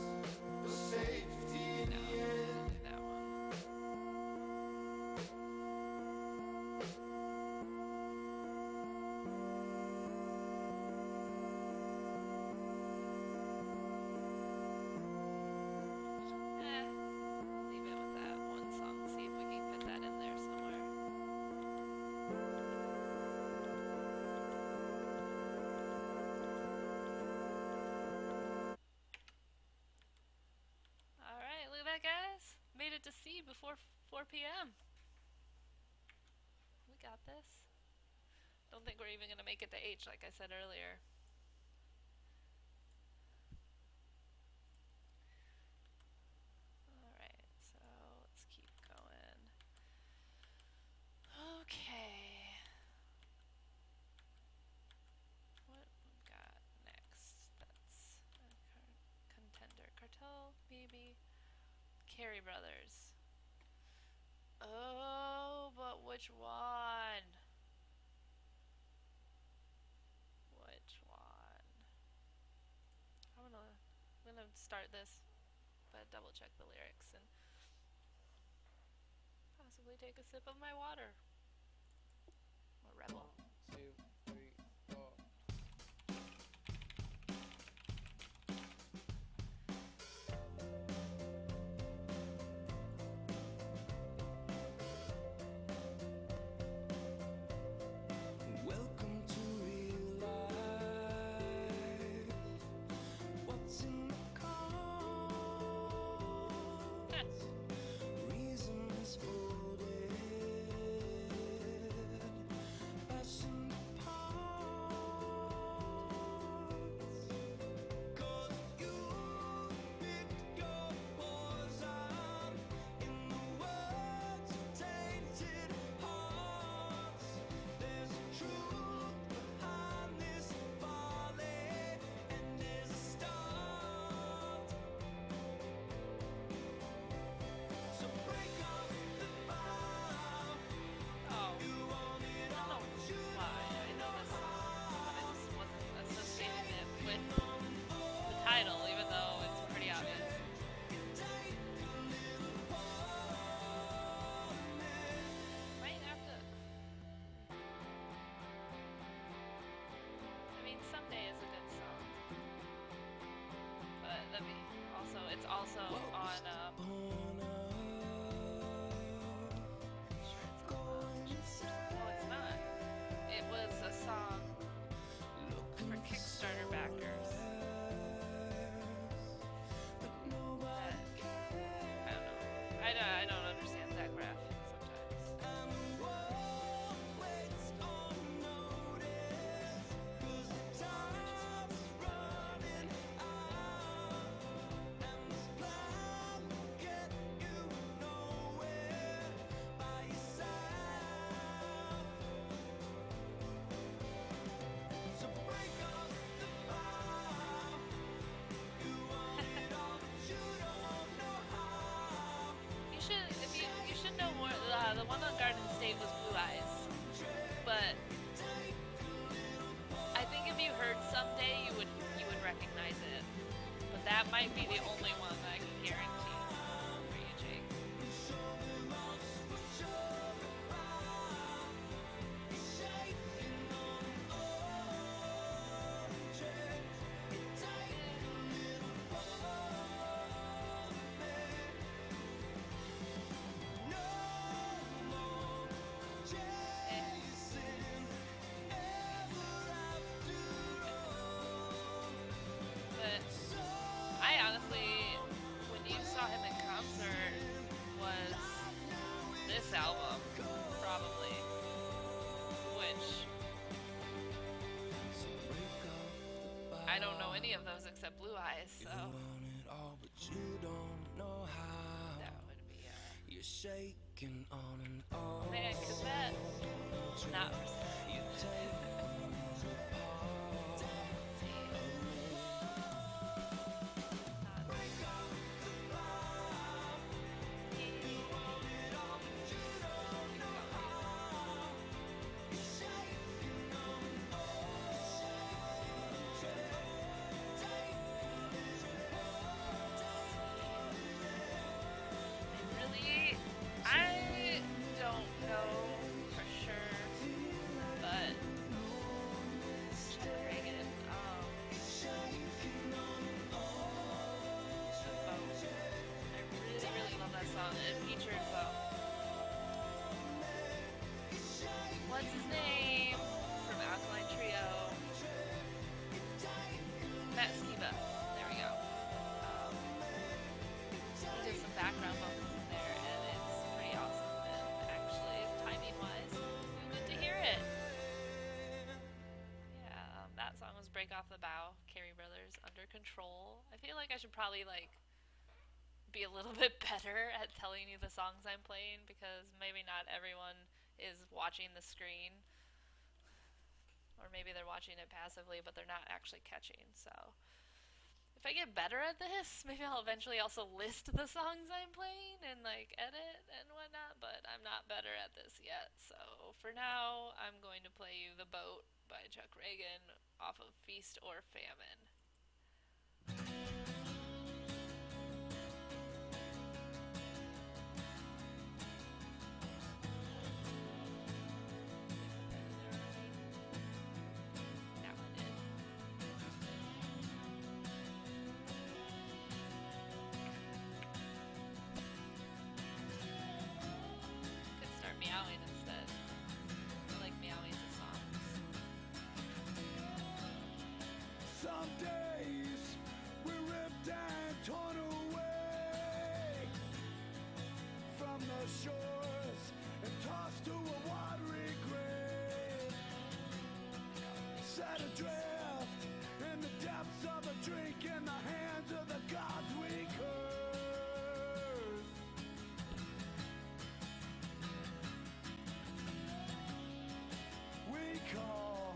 for safety in the end. Do that one. I'll leave it with that one song. See if we can fit that in there somewhere. Alright, look at that, guys. Made it to C before 4 p.m. We got this. Don't think we're even going to make it to H like I said earlier. Alright, so let's keep going. Okay. What we got next? That's a contender. Cartel, maybe. Carey Brothers. Oh, but which one? Which one? I'm gonna start this, but double check the lyrics and possibly take a sip of my water. I'm a rebel. 1, 2, 3, 4. Welcome to real life. What's in the cards? Reasons folded, passion parts. 'Cause you picked your poison in the words of tainted hearts. There's truth behind this folly, and there's a start. So break off the vow. Oh, You want it I all, don't but know you why. I know this wasn't associating it with the title, even though it's pretty obvious. Might have to. I mean, Someday is a good song, but let me also. It's also on. Sure, it's on. No, it's not. It was a song for Kickstarter backers. That, I don't understand that graph sometimes. So break off the vow. You want it all, but you don't know how. You should know more. The one on Garden State was Blue Eyes, but I think if you heard Someday, you would recognize it. But that might be the only one that I can guarantee for you, Jake. But I honestly, when you saw him any of those except Blue Eyes, so You want it all, but you don't know how. that would be You're shaking on and off. man, cause that not You take really, I don't know for sure, but Chuck Reagan, I really, really love that song. It features, what's his name from Alkaline Trio? Matt Skiba. There we go. He does some background vocals in there, and it's pretty awesome. And actually, timing-wise, good to hear it. Yeah, that song was "Break Off the Bow," Carey Brothers, "Under Control." I feel like I should probably be a little bit better at telling you the songs I'm playing because maybe not everyone is watching the screen, or maybe they're watching it passively, but they're not actually catching. So if I get better at this, maybe I'll eventually also list the songs I'm playing and edit and whatnot, but I'm not better at this yet. So for now, I'm going to play you "The Boat" by Chuck Reagan off of Feast or Famine. That one did. Could start meowing instead. I like meowing to songs. some days we're ripped and torn away from the shores and tossed to a watery grave. Set adrift in the depths of a drink in the hands of the gods we curse. We call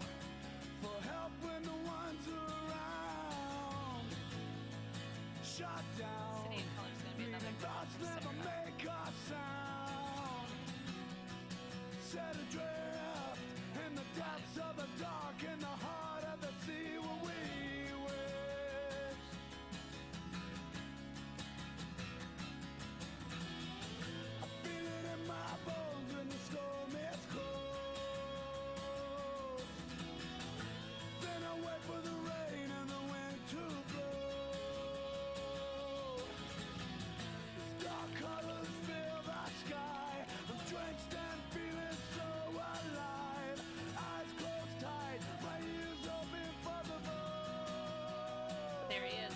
for help when the ones around shut down. City of Color is going to be another Meaning good one thoughts for never Sarah. make a sound. Set adrift in the depths of the dark, in the heart of the sea where we wish. I feel it in my bones when the storm is close. Then I wait for the rain and the wind to blow. As dark colors fill the sky, I'm drenched and feeling so alive. Eyes closed tight, my ears open for the void. There he is.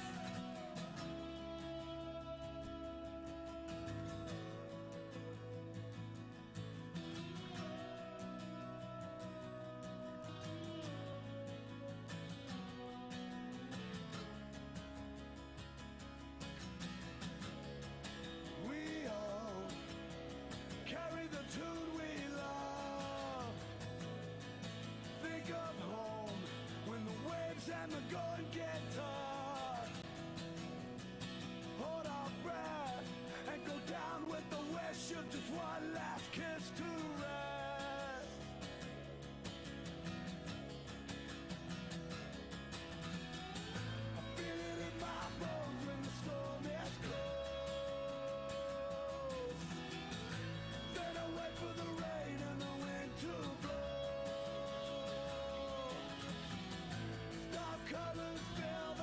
We all carry the tune we love. Think of home when the waves and the going get tough. Hold our breath and go down with the wish of just one last kiss to rest. I feel it in my bones when the storm is close. Then I wait for the rain and the wind to blow. Dark colors fill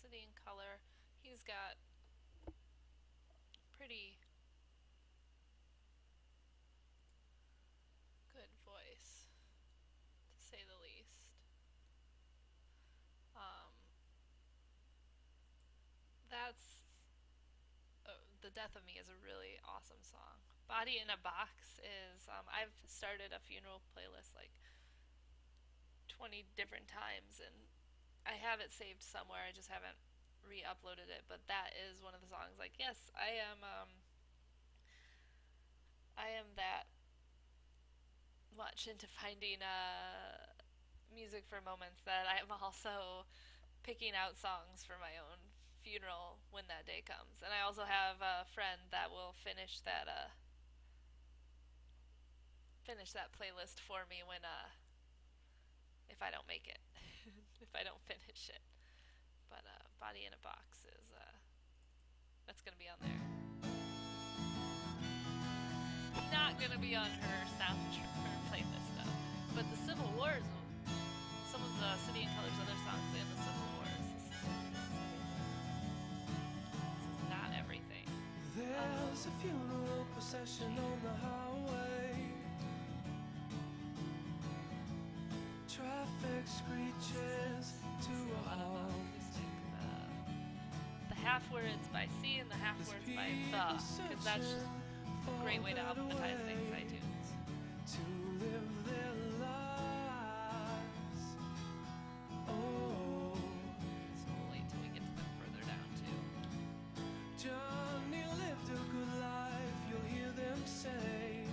City and Color. He's got pretty good voice, to say the least. Um, that's The Death of Me is a really awesome song. Body in a Box is I've started a funeral playlist like 20 different times, and I have it saved somewhere. I just haven't re-uploaded it, but that is one of the songs. Like, yes, I am that much into finding music for moments that I am also picking out songs for my own funeral when that day comes. And I also have a friend that will finish that playlist for me when if I don't make it, if I don't finish it. But Body in a Box is that's gonna be on there. Not gonna be on her soundtrack her playlist though. But the Civil Wars, some of the City and Color's other songs in the Civil Wars. This is not everything. There's a funeral procession on the highway. Traffic screeches to a halt. The half words by C and the half words by the, because that's just a great way to alphabetize things, iTunes. To live their lives. Oh, So we'll wait till we get to them further down too. Johnny lived a good life, you'll hear them say,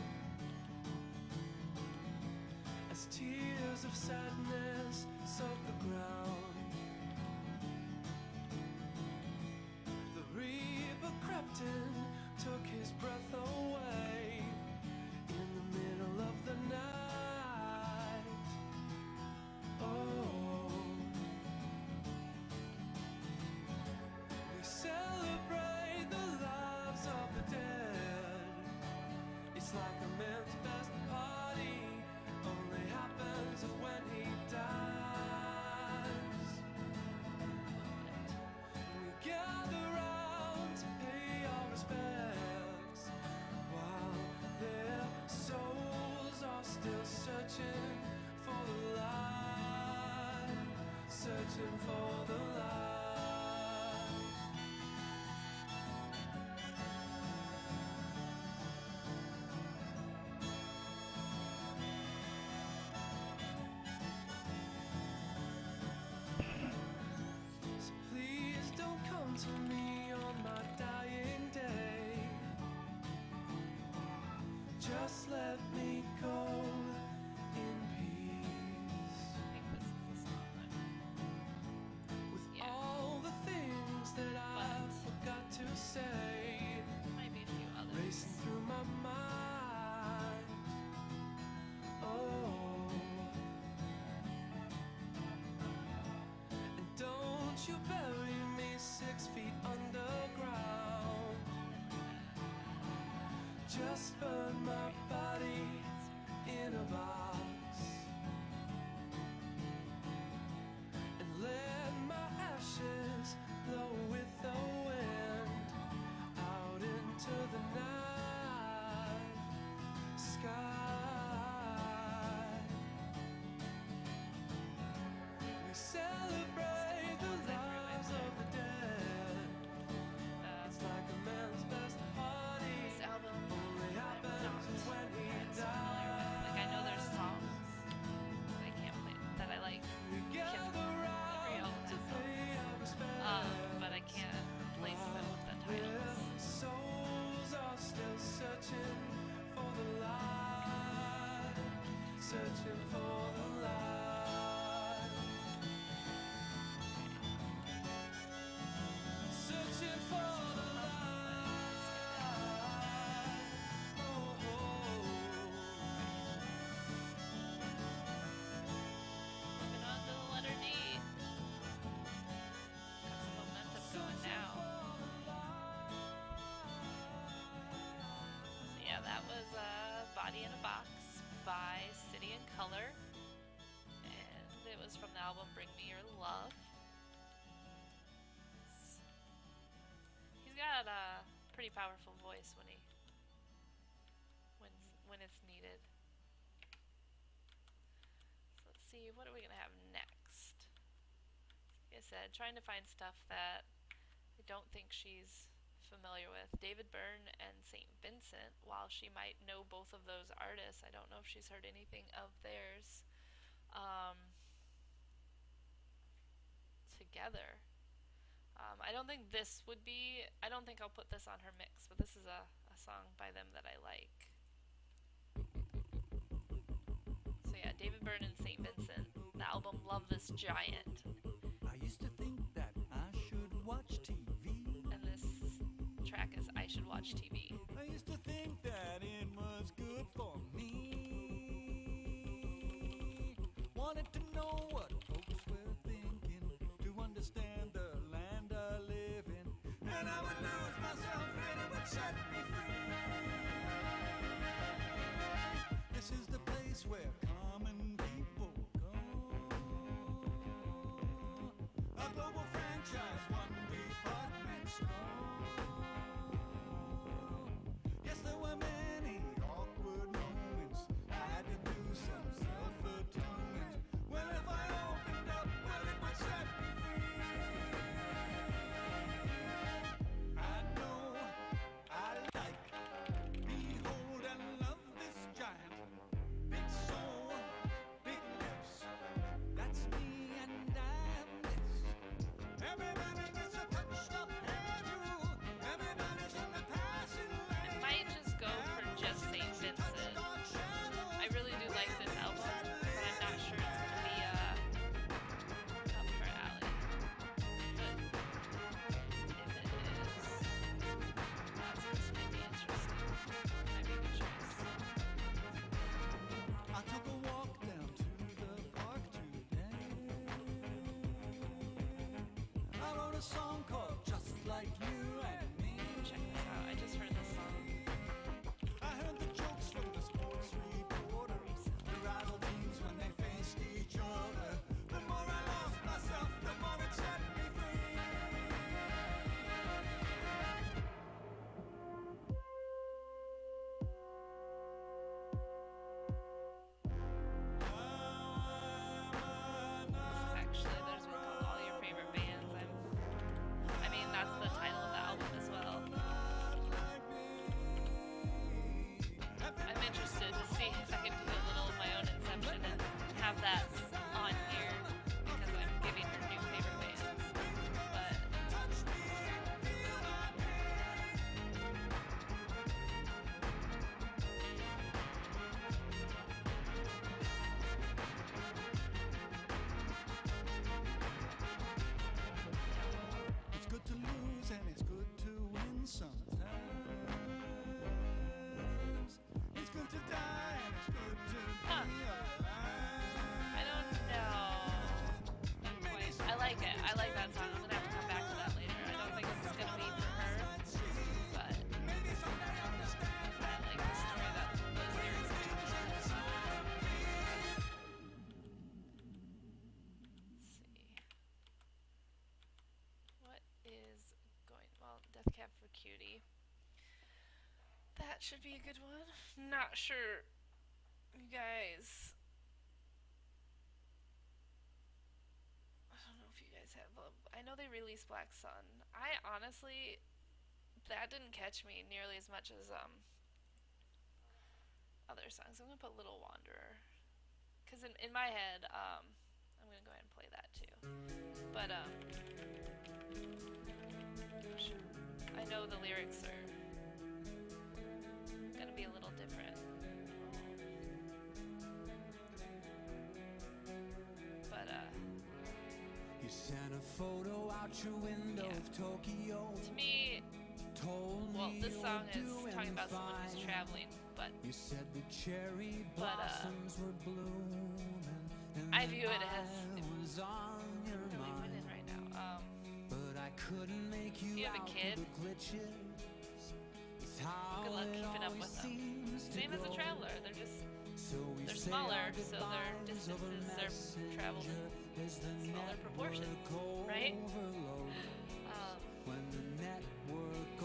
as tears of sadness soak the ground. The reaper crept in, took his breath away in the middle of the night. Oh, we celebrate the lives of the dead. It's like a man's best party, only happens when he dies. We gather round to pay our respects while their souls are still searching for the light, searching for the light. So please don't come to me on my dying day. Just let me go in peace. I think this is the song. With Yeah. all the things that I forgot to say Might be a few others. racing through my mind. Oh, and don't you bury me 6 feet underground. Just burn my body in a box and let my ashes blow with the wind out into the night sky. We celebrate the lives of the dead. It's like a man's best party, This album only happens when he I'm not familiar with. Like, I know there's dies. songs that I can't play that I like. We gather round to pay our respects. But I can't place them with the titles. Where souls are still searching for the light, searching for the light, searching for the light. Oh, Moving on to the letter D. Got some momentum going now. So yeah, that was Body in a Box by City and Color. And it was from the album Bring Me Your Love. got a pretty powerful voice when when it's needed. So let's see, what are we gonna have next? Like I said, trying to find stuff that I don't think she's familiar with. David Byrne and St. Vincent, while she might know both of those artists, I don't know if she's heard anything of theirs together. I don't think this would be, I don't think I'll put this on her mix, but this is a song by them that I like. So yeah, David Byrne and St. Vincent, the album Love This Giant. I used to think that I should watch TV. And this track is I Should Watch TV. I used to think that it was good for me. Wanted to know what folks were thinking, to understand the land I live in. And I would lose myself and it would set me free. This is the place where common people go. A global franchise, one department store. Yes, there were many awkward moments. I had to do some self-atonement. Well, if I opened up, well, it would set me free. I know I like, behold, and love this giant. Big soul, big lips. That's me, and I'm this. Everybody gets a touch of hairdo. Everybody's in the passing lane. I might just go for just St. Vincent. I really do like this album, but I'm not sure it's going to be up her alley. But if it is, this might be interesting. Might be a good choice. I took a walk down to the park today. I wrote a song called Just Like You and Me. Check this out. I just heard this song. I heard the jokes from the sports reporter, the rival teams when they faced each other. The more I lost myself, the more it set me free. Actually, there's one called All Your Favorite Bands. I mean, that's the title of the album as well. I'm interested to see if I can do a little of my own inception and have that on here because I'm giving her new favorite bands. But It's good to lose and it's good to win sometimes. It's good to die and it's good to Huh. be alive. I don't know. Not quite. I like it. I like that song. I'm gonna have to come back to that later. I don't think it's gonna be for her, but I like the story that those lyrics are telling. Let's see. What is going? Well, Death Cab for Cutie. That should be a good one. Not sure, you guys. I don't know if you guys have. I know they released Black Sun. I honestly, that didn't catch me nearly as much as other songs. I'm gonna put Little Wanderer, cause in my head, I'm gonna go ahead and play that too. But I know the lyrics are gonna be a little different. But You sent a photo out your window Yeah. of Tokyo. to me, Told well, me this you song were is doing talking about someone who's fine. traveling, but You said the cherry But, blossoms were blooming, and I view it as I was on your really mind. winning right now. But I couldn't make you, If you have a out kid, with the glitches. It's how good luck it keeping up always with them. seems to Same as a go. traveler. They're just So we they're say smaller, our so their goodbyes distances over are traveled messenger as the smaller network proportions, right? overloads. When the network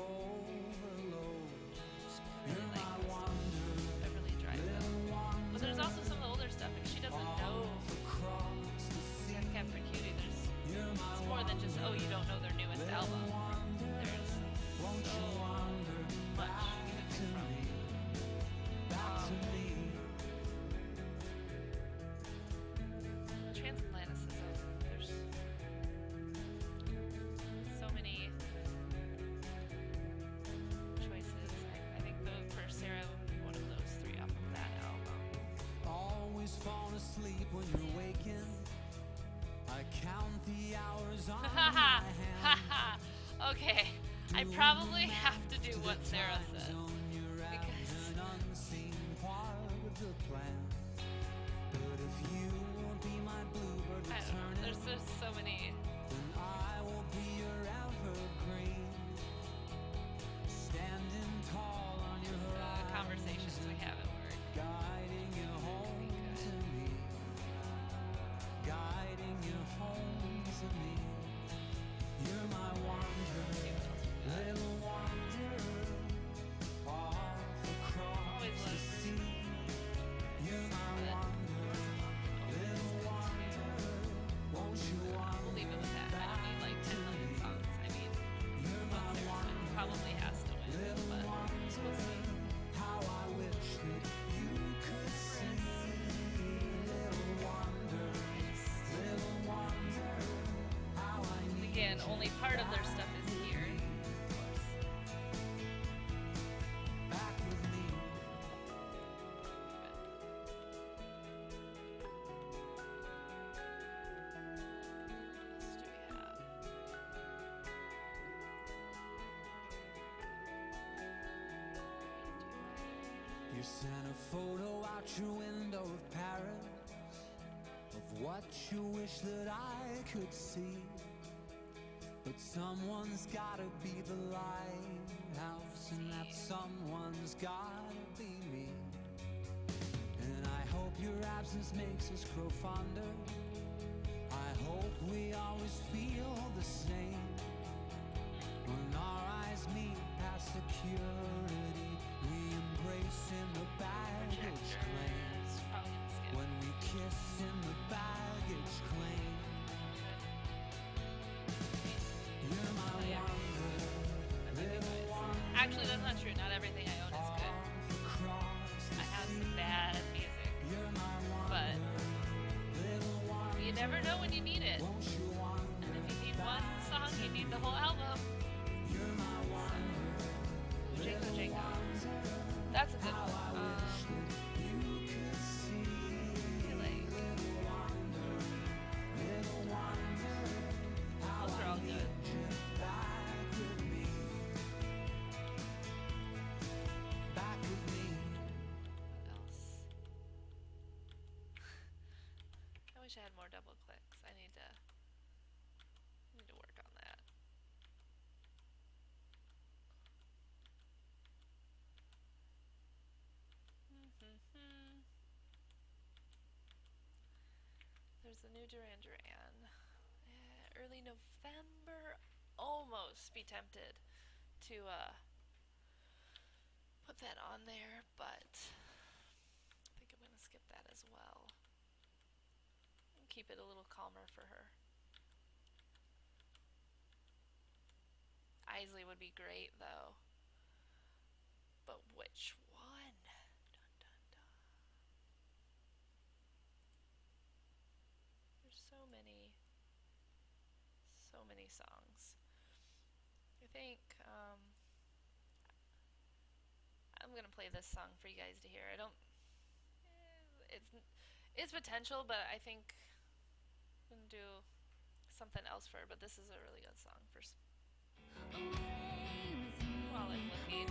falling asleep when you're waking. I count the hours on my Haha, hand. haha. Okay, I probably have to do what Sarah said. Because an unseen part of the plan. But if you won't be my bluebird I don't know. returning, There's just so many then I will be your evergreen. Standing tall on your horizon, conversations we have at work. guiding you home to me. Guiding you home to me. You're my wanderer, little wanderer, off across Always the love sea. You're my but wanderer, little wanderer, won't you we'll wander? leave it with that. I don't need like 10 million songs. I mean, You're my what Sarah said probably has to win, little but we'll see. wanderer, how I wish that you could see. Little wanderer, little wanderer, how I need Again, only part of their stuff is here. back with me. What else do we have? You sent a photo out your window of Paris, of what you wish that I could see. But someone's gotta be the lighthouse, and that someone's gotta be me. And I hope your absence makes us grow fonder. I hope we always feel the same. When our eyes meet past security, we embrace in the baggage claim. It's probably gonna skip. When we kiss in the baggage claim. You're my Oh, yeah. wanderer, That might be little biased. wanderer, Actually, that's not true. Not everything I own is good. off across the I have sea. some bad music, You're my but wanderer, little wanderer, you never know when you need it. won't you wander? And if you need one song, you need the whole album. You're my wanderer, Django Django. That's a good one. you could see. I feel like Little wanderer, those are all good. back with me. Back with me. What else? I wish I had more double clicks. I need to work on that. There's the new Duran Duran. Early November. Almost be tempted to put that on there, but I think I'm gonna skip that as well. And keep it a little calmer for her. Isley would be great though. But which one? Dun, dun, dun. There's so many songs. I think I'm gonna play this song for you guys to hear. I don't. It's potential, but I think I'm gonna do something else for her. But this is a really good song for. While I'm looking.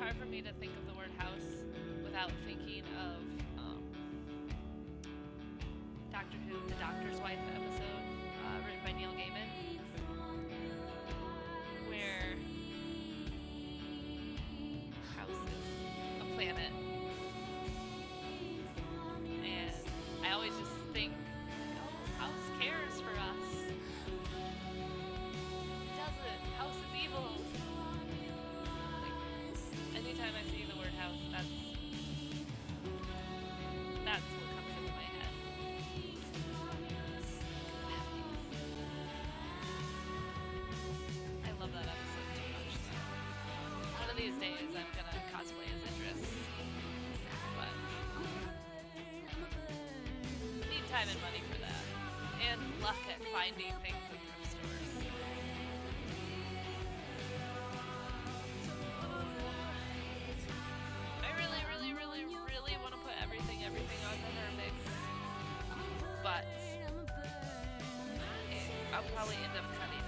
hard for me to think of the word house without thinking of Doctor Who, The Doctor's Wife episode, written by Neil Gaiman, where house is a planet. And I always just think, oh, house cares for us. It doesn't. House is evil. Like, anytime I see the word house, that's what comes into my head. I love that episode too much. One of these days I'm gonna cosplay as Idris. But need time and money for that. And luck at finding things in thrift stores. I really, really, really, really want to put everything onto her mix. But I'll probably end up cutting it.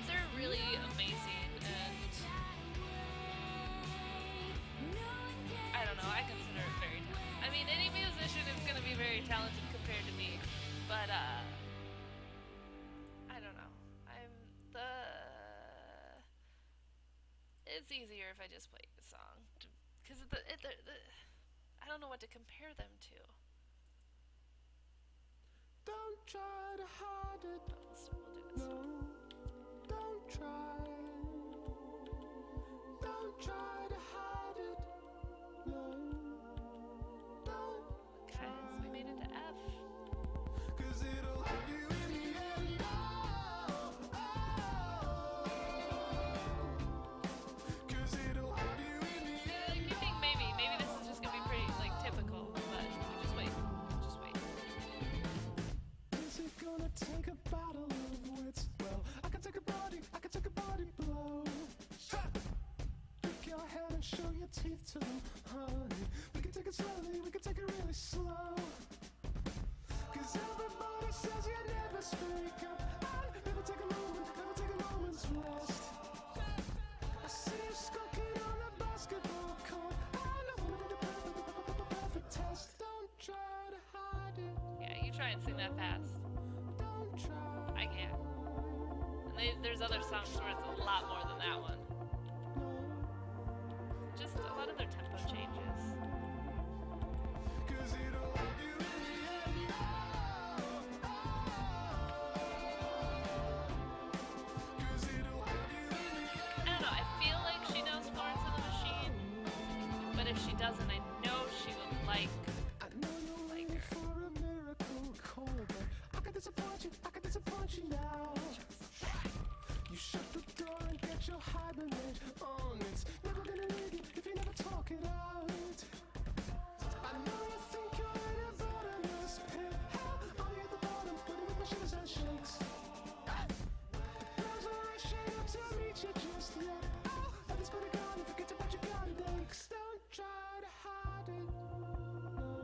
They're really amazing, and I don't know, I consider it very talented. I mean, any musician is going to be very talented compared to me, but I don't know. It's easier if I just play the song, because I don't know what to compare them to. Don't try to hide it. We'll do this one. Don't try. Don't try to hide it. No. Don't. Okay, so we made it to F. 'Cause it'll hurt you in the end. Oh, oh. 'Cause it'll hurt you in the end. Like, you think maybe this is just gonna be pretty like typical, but just wait. Is it gonna take a battle of wits? Well, I can take a body blow. Pick your head and show your teeth to them, honey. We can take it slowly, we can take it really slow. 'Cause everybody says you never speak up. I never take a moment's rest. I see you skulking on the basketball court. I know I'm the perfect test. Don't try to hide it. Yeah, you try and sing that fast. Don't try. I can't. And there's other songs where it's a lot more than that one. Just a lot of their tempo changes. 'Cause it'll hurt you in the end. Oh, oh. 'Cause it'll hurt you in the end. I don't know, I feel like she knows Florence and the Machine, but if she doesn't, I know she would like I know you're waiting her. for a miracle call, but I can disappoint you now. You shut the door and get your hibernate on. It's never gonna leave you if you never talk it out. I know you think you're in a bottomless pit. Hell, I'll be at the bottom, putting with my shivers and shakes. The girls are rushing up to meet you just yet. Oh, everything's gonna go and forget about your garden aches. Don't try to hide it. No.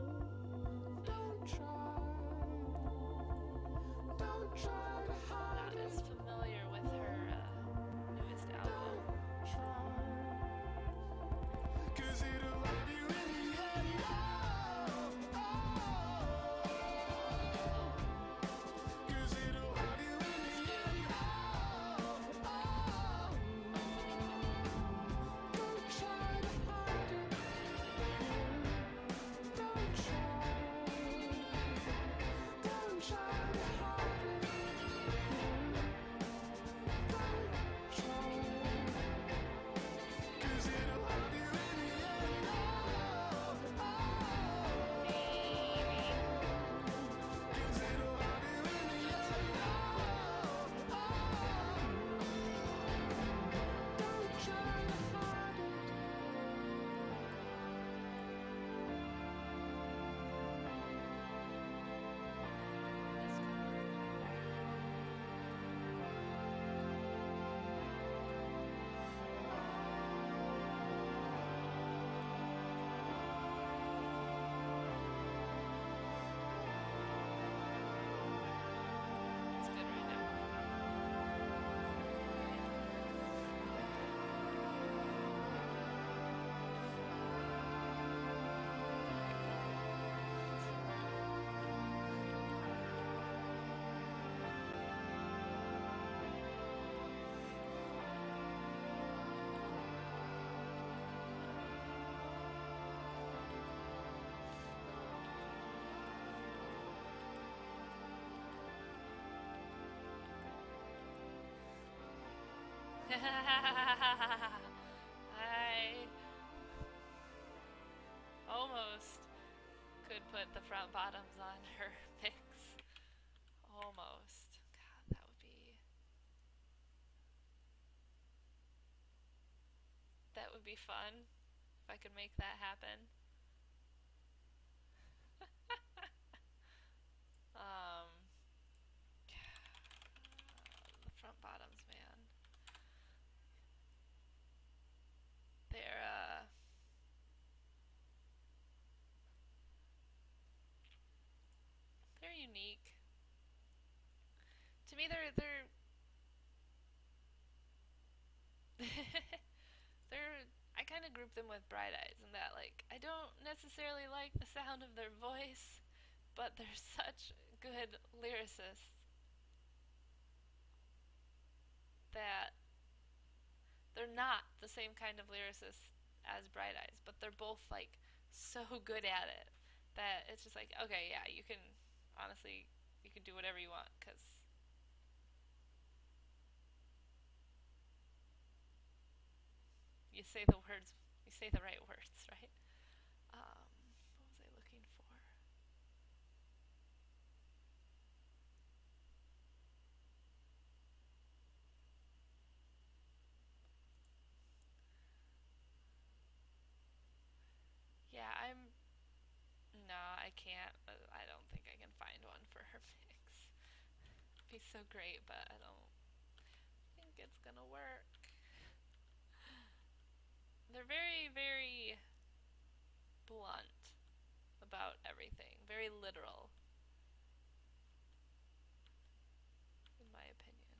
I almost could put the front bottoms on her picks. Almost. God, that would be fun if I could make that happen. Um, the front bottoms, man. They're they're unique. To me, they're they're I kind of group them with Bright Eyes in that like I don't necessarily like the sound of their voice, but they're such good lyricists that they're not the same kind of lyricists as Bright Eyes, but they're both like so good at it that it's just like okay, yeah, you can honestly you can do whatever you want because you say the words, you say the right words, right? What was I looking for? Yeah, I'm. No, I can't. I don't think I can find one for her mix. It'd be so great, but I don't think it's gonna work. They're very, very blunt about everything, very literal, in my opinion.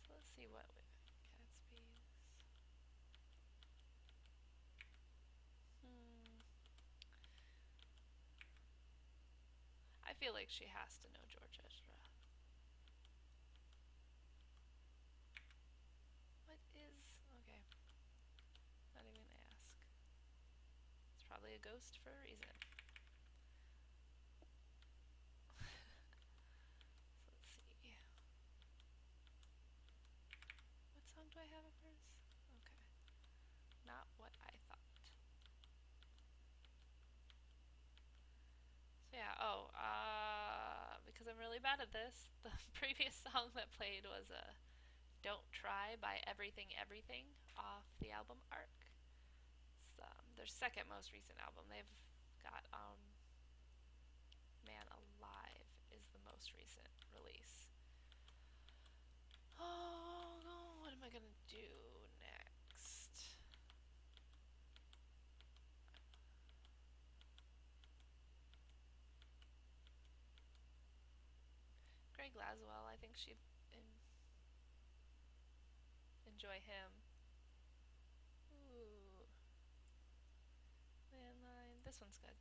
So let's see what Gatsby's. Hmm. I feel like she has to know George Ezra. What is. Okay, not even gonna ask. It's probably a ghost for a reason. So let's see. What song do I have of hers? Okay. Not what I thought. So yeah, because I'm really bad at this, the previous song that played was Don't Try by Everything Everything off the album Arc. It's their second most recent album. They've got Man Alive is the most recent release. Oh, what am I gonna do next? Greg Laswell, I think she'd enjoy him. Ooh, Landline. This one's good.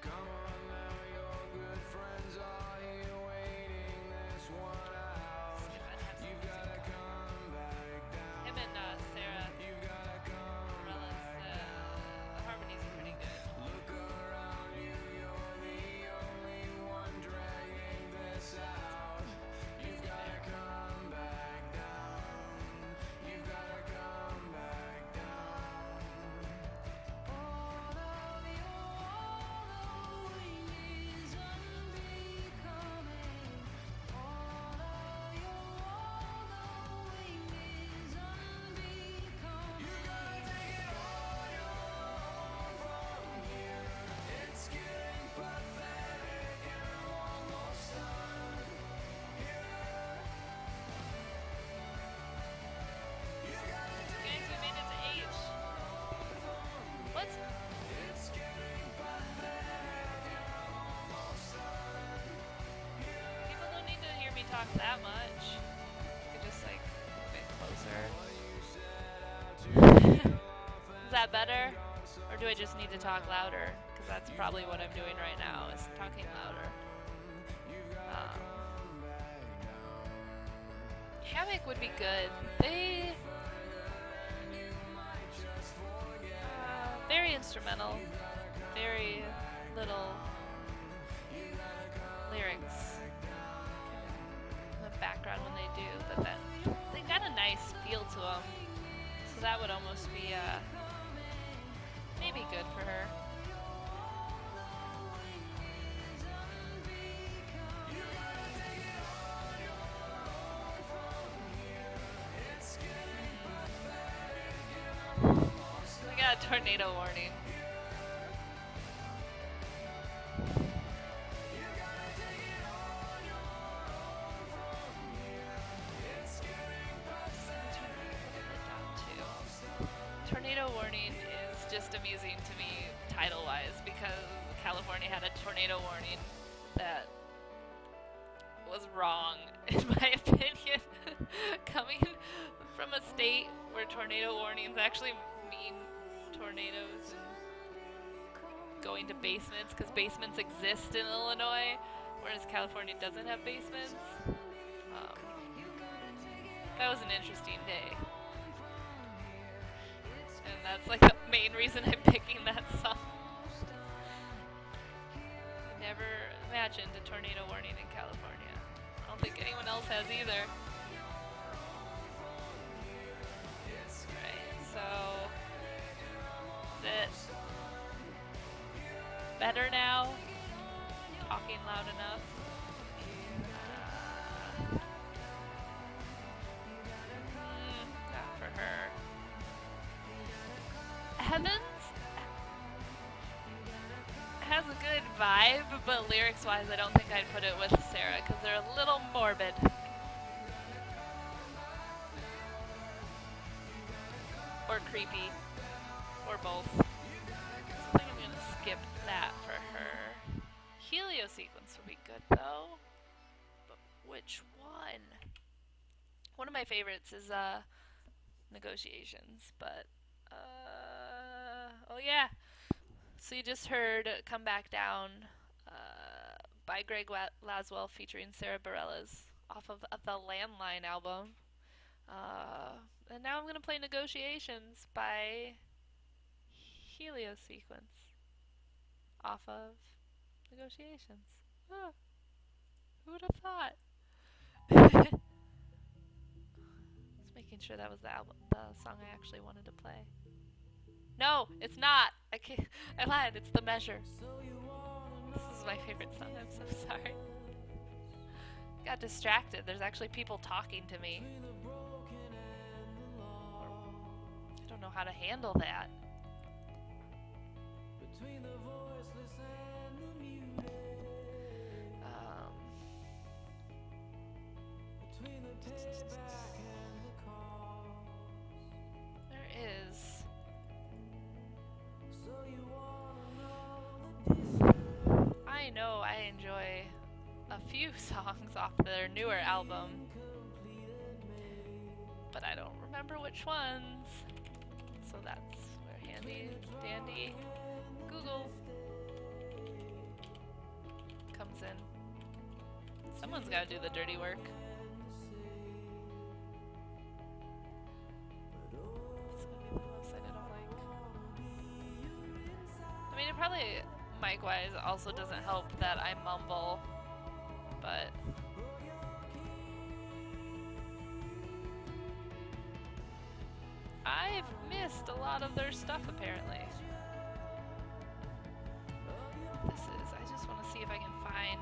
Come on now, your good friends are here waiting this one out. You've gotta come back down. Him and Sarah You've gotta come Bareilles, the harmonies are pretty good. look around you, you're the only one dragging this out. You've gotta come back down. You've gotta come back down. All of your wallowing is unbecoming. All of your wallowing is unbecoming. You gotta take it all your own from here. It's getting pathetic and I'm almost done here. You gotta take Guys, we made it to H. What? It's getting pathetic and I'm almost done here. People don't need to hear me talk that much. You could just like move it closer. Is that better? Or do I just need to talk louder? Because that's probably what I'm doing right now, is talking louder. Hammock would be good. They're very instrumental, very little lyrics in the background when they do, but then they got a nice feel to them. So that would almost be maybe good for her. We got a tornado warning. Tornado warning is just amusing to me title-wise because California had a tornado warning that was wrong in my opinion. Coming from a state where tornado warnings actually mean tornadoes and going to basements because basements exist in Illinois, whereas California doesn't have basements. That was an interesting day. And that's like the main reason I'm picking that song. I never imagined a tornado warning in California. I don't think anyone else has either. Right, so that's it. Better now? Talking loud enough? Not for her. Heavens has a good vibe, but lyrics-wise, I don't think I'd put it with Sarah because they're a little morbid. Or creepy. Or both. So I think I'm going to skip that for her. Helio sequence would be good, though. But which one? One of my favorites is Negotiations, but oh yeah. So you just heard Come Back Down by Greg Laswell featuring Sarah Bareilles off of the Landline album. And now I'm going to play Negotiations by Helio Sequence off of Negotiations. Oh, who would have thought? Just making sure that was the song I actually wanted to play. No, it's not. I lied. It's The Measure. This is my favorite song. I'm so sorry. Got distracted. There's actually people talking to me. I don't know how to handle that. There is. I know I enjoy a few songs off their newer album, but I don't remember which ones. So that's where handy dandy Google comes in. Someone's got to do the dirty work. I mean, it probably, mic-wise, also doesn't help that I mumble, but I've missed a lot of their stuff, apparently. I just want to see if I can find,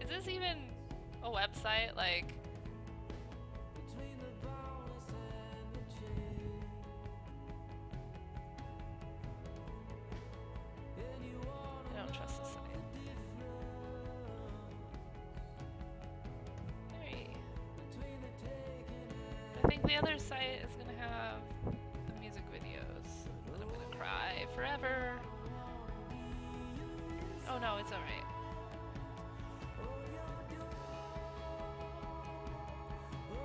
is this even a website? Like, I don't trust this site. I think the other site is gonna have the music videos, and I'm gonna cry forever. Oh no, it's alright.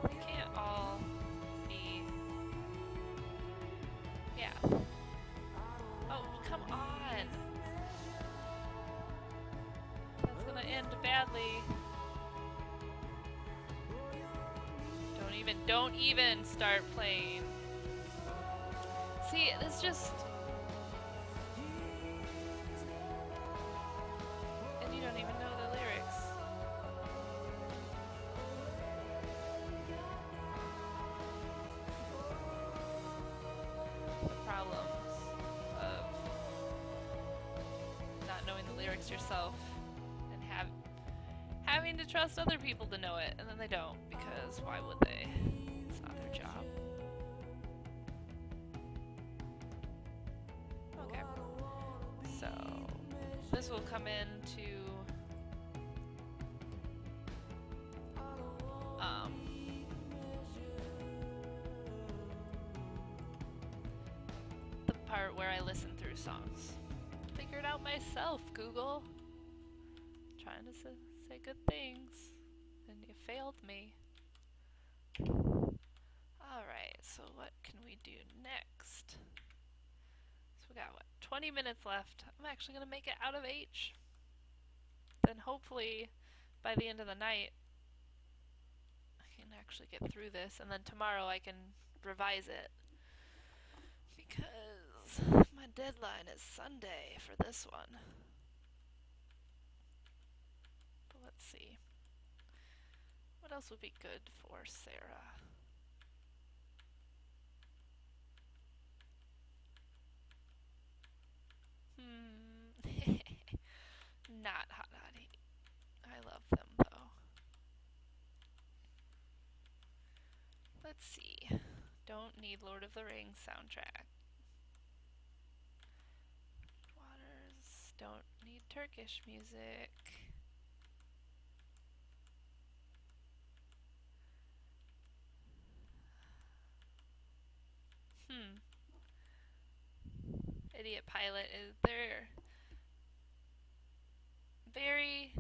They can't all be. Yeah. Oh, come on! That's gonna end badly. don't even start playing. See, this just... And you don't even know the lyrics. The problems of not knowing the lyrics yourself and having to trust other people to know it, and then they don't, because why would they? It's not their job. Okay. So, this will come into the part where I listen through songs. Figure it out myself, Google. Trying to say good things, and you failed me. Alright, so what can we do next? So we got, what, 20 minutes left. I'm actually going to make it out of H. Then hopefully, by the end of the night, I can actually get through this, and then tomorrow I can revise it. Because my deadline is Sunday for this one. But let's see. What else would be good for Sarah? Not Hot Hot Heat. I love them though. Let's see. Don't need Lord of the Rings soundtrack. Waters. Don't need Turkish music. Idiot Pilot is they're very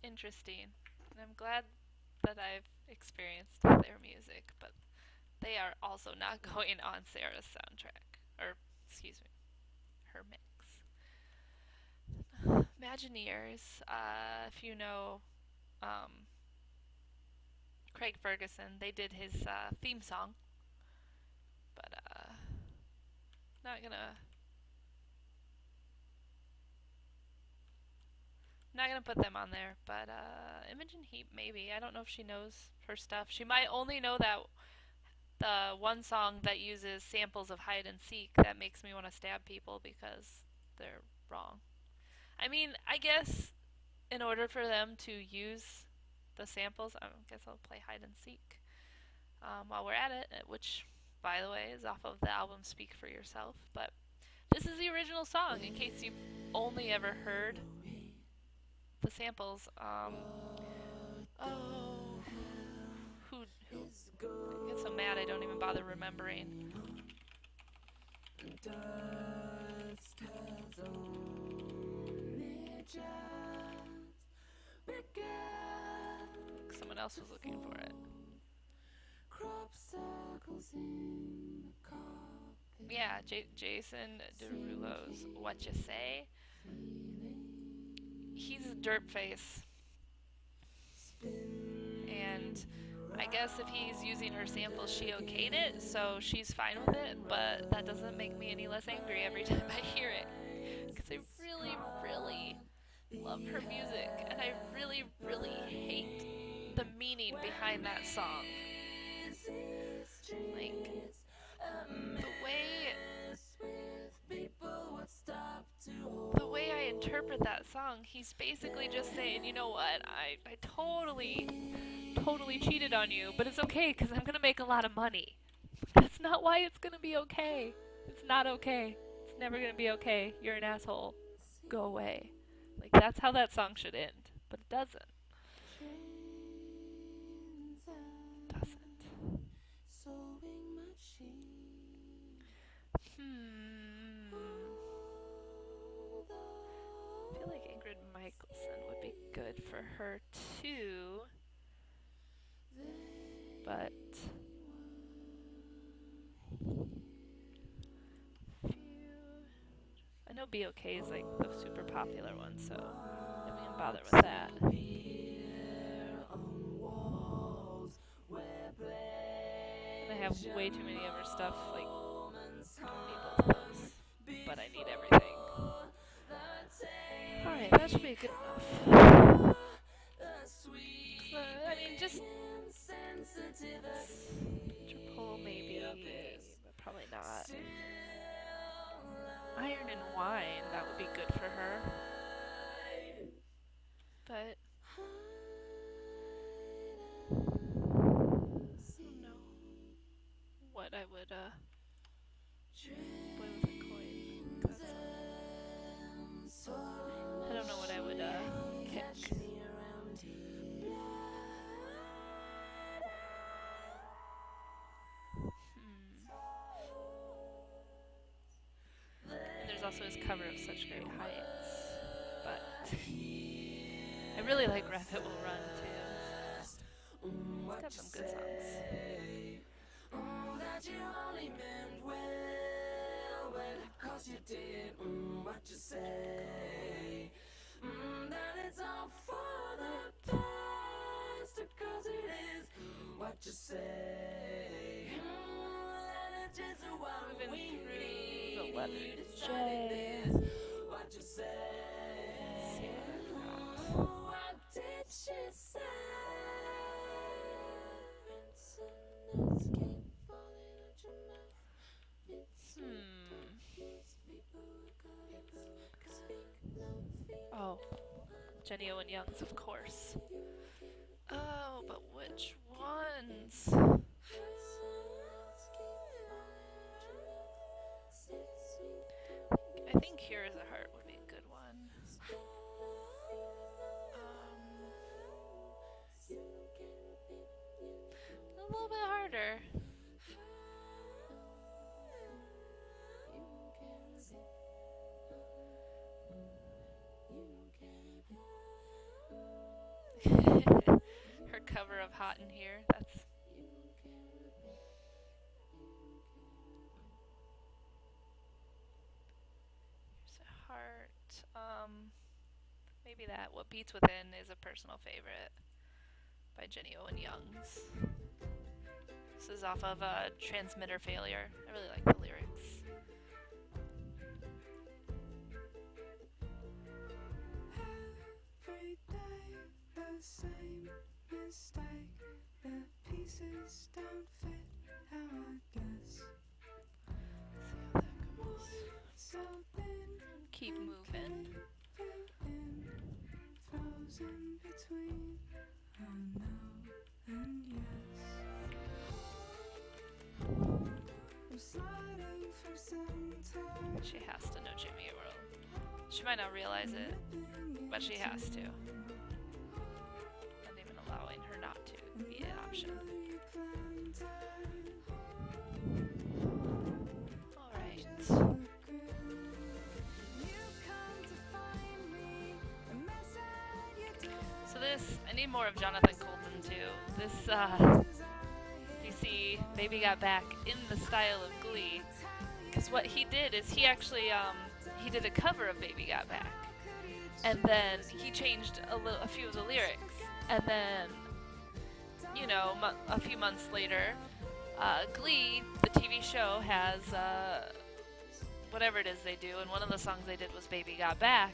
interesting, and I'm glad that I've experienced their music, but they are also not going on Sarah's soundtrack, or excuse me, her mix. Imagineers, if you know Craig Ferguson, they did his theme song, but not gonna put them on there. But Imogen Heap, maybe. I don't know if she knows her stuff. She might only know that the one song that uses samples of hide and seek that makes me want to stab people because they're wrong. I mean, I guess in order for them to use the samples, I guess I'll play hide and seek while we're at it, which, by the way, is off of the album Speak for Yourself. But this is the original song, in case you've only ever heard the samples. Who I get so mad I don't even bother remembering. Someone else was looking for it. Yeah, Jason Derulo's What You Say. He's a derp face. And I guess if he's using her samples, she okayed it, so she's fine with it, but that doesn't make me any less angry every time I hear it. Because I really, really love her music, and I really, really hate the meaning behind that song. Like, the way I interpret that song, he's basically just saying, you know what, I totally cheated on you, but it's okay because I'm gonna make a lot of money. That's not why it's gonna be okay. It's not okay. It's never gonna be okay. You're an asshole. Go away. Like, that's how that song should end, but it doesn't. I feel like Ingrid Michaelson would be good for her too, but I know Be Okay is like the super popular one, so I'm not gonna bother with that. have way too many of her stuff. Like, don't need both of those, but I need everything. Alright, that should be good enough. I mean, just triple maybe, but probably not. Iron and Wine, that would be good for her. But I don't know what I would boy with a coin. I don't know what I would pick. And there's also his cover of Such Great Heights, but I really like Rabbit Will Run too. It's got some good songs. That you only meant well, cause you did what you say. That it's all for the best, cause it is what you say. That it's just what we need. The letter It's J. what you say. What did she say? Oh, Jenny Owen Young's, of course. Oh, but which ones? I think Here Is a Heart would be a good one. A little bit harder. Her cover of Hot in Here, that's... Here's a Heart. Maybe that. What Beats Within is a personal favorite by Jenny Owen Youngs. This is off of Transmitter Failure. I really like the lyrics. Every day the same mistake. The pieces don't fit how I guess. See how that goes. So thin, Keep moving. frozen between I know and yes. I'm sliding from center. She has to know Jimmy Eat World. She might not realize it, but she has to. And even allowing her not to would be an option. Alright. So this, I need more of Jonathan Colton too. This, you see Baby Got Back in the style of Glee. Because what he did is he actually, he did a cover of Baby Got Back. And then he changed a few of the lyrics. And then, you know, a few months later, Glee, the TV show, has whatever it is they do. And one of the songs they did was Baby Got Back.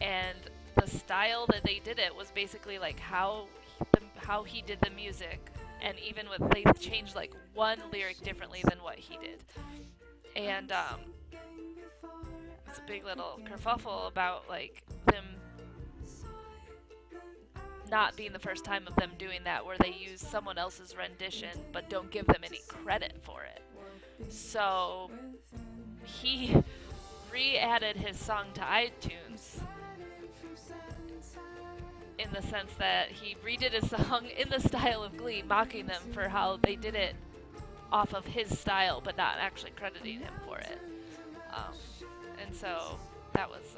And the style that they did it was basically like how he did the music. And even with, they changed like one lyric differently than what he did. And it's a big little kerfuffle about like them not being the first time of them doing that, where they use someone else's rendition but don't give them any credit for it. So he re-added his song to iTunes in the sense that he redid his song in the style of Glee, mocking them for how they did it off of his style, but not actually crediting him for it. And so that was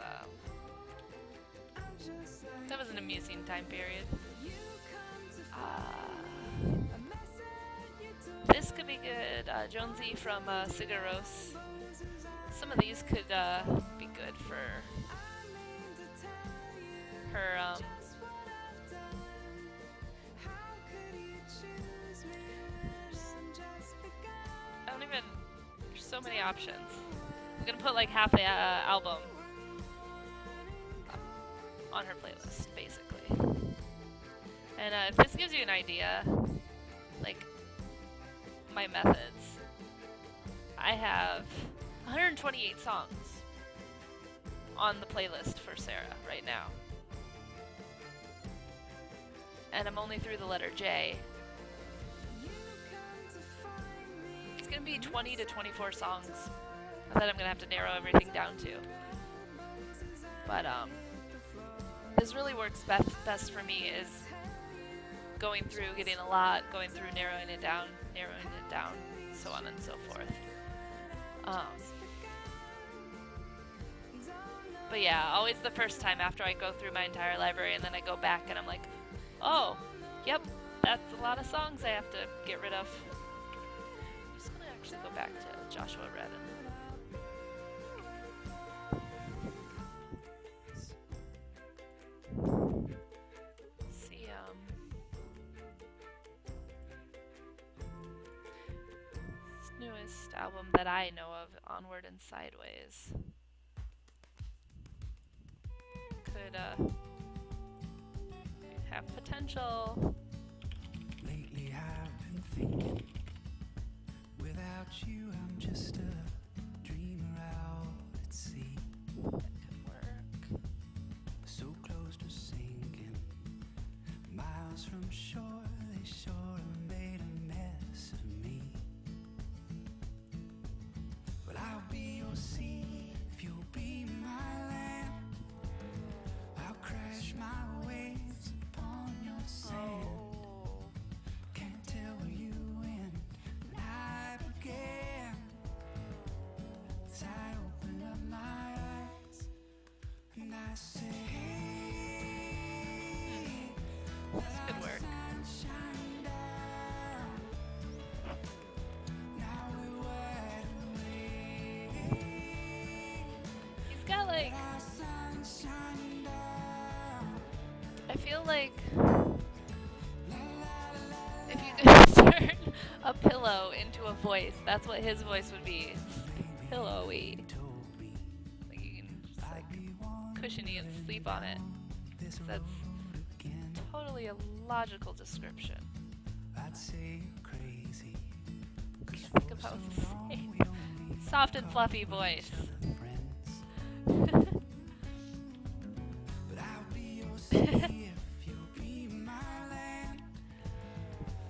an amusing time period. This could be good. Jonesy from Sigur Rós. Some of these could be good for her. so many options. I'm gonna put like half the album on her playlist, basically. And if this gives you an idea, like my methods, I have 128 songs on the playlist for Sarah right now. And I'm only through the letter J. It's gonna be 20 to 24 songs that I'm gonna have to narrow everything down to. But this really works best for me is going through, getting a lot, going through, narrowing it down, so on and so forth. But yeah, always the first time after I go through my entire library and then I go back and I'm like, oh, yep, that's a lot of songs I have to get rid of. I'm just gonna actually go back to Joshua Redden. See, this newest album that I know of, Onward and Sideways, could have potential. Lately I've been thinking, without you I'm just a dreamer out at sea. That could work. So close to sinking, miles from shore, they sure have made a mess of me. Well, I'll be your sea if you'll be my land. I'll crash my waves upon your sand. Oh. Can't tell where you end and I began. As I open up my eyes and I say, This could work. sunshine down. Now we're wide awake. He's got like, Sunshine down. I feel like if you could turn a pillow into a voice, that's what his voice would be. It's pillowy. Like you can just like cushiony and sleep on it. 'Cause that's totally a logical description. I'd say you're crazy. Can't think of how to say. Soft and fluffy voice. But I'll be your sea if you'll be my land.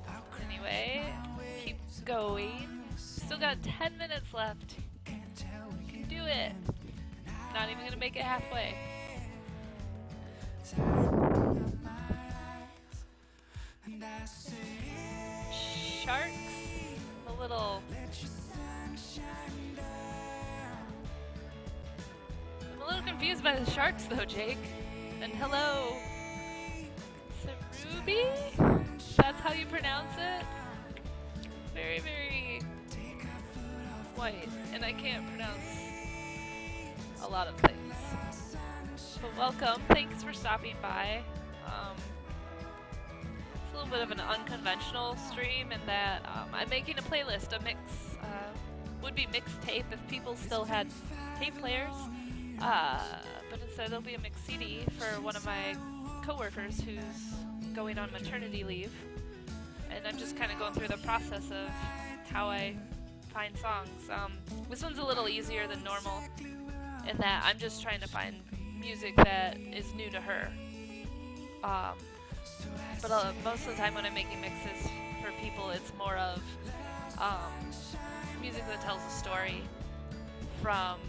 I'll crash Anyway, my keep waves going. Still got 10 minutes left. Can't tell where You you can do it. Not even gonna make it halfway. as I open up my eyes and I say, Sharks. A little. let your sunshine down. I'm a little confused by the sharks though, Jake. And hello. Is it Ruby? That's how you pronounce it? Very, very white. And I can't pronounce a lot of things. But welcome. Thanks for stopping by. It's a little bit of an unconventional stream in that I'm making a playlist, a mix, would be mixtape if people still had tape players. But instead it'll be a mix CD for one of my coworkers who's going on maternity leave. And I'm just kind of going through the process of how I find songs. This one's a little easier than normal in that I'm just trying to find music that is new to her. But most of the time when I'm making mixes for people, it's more of music that tells a story from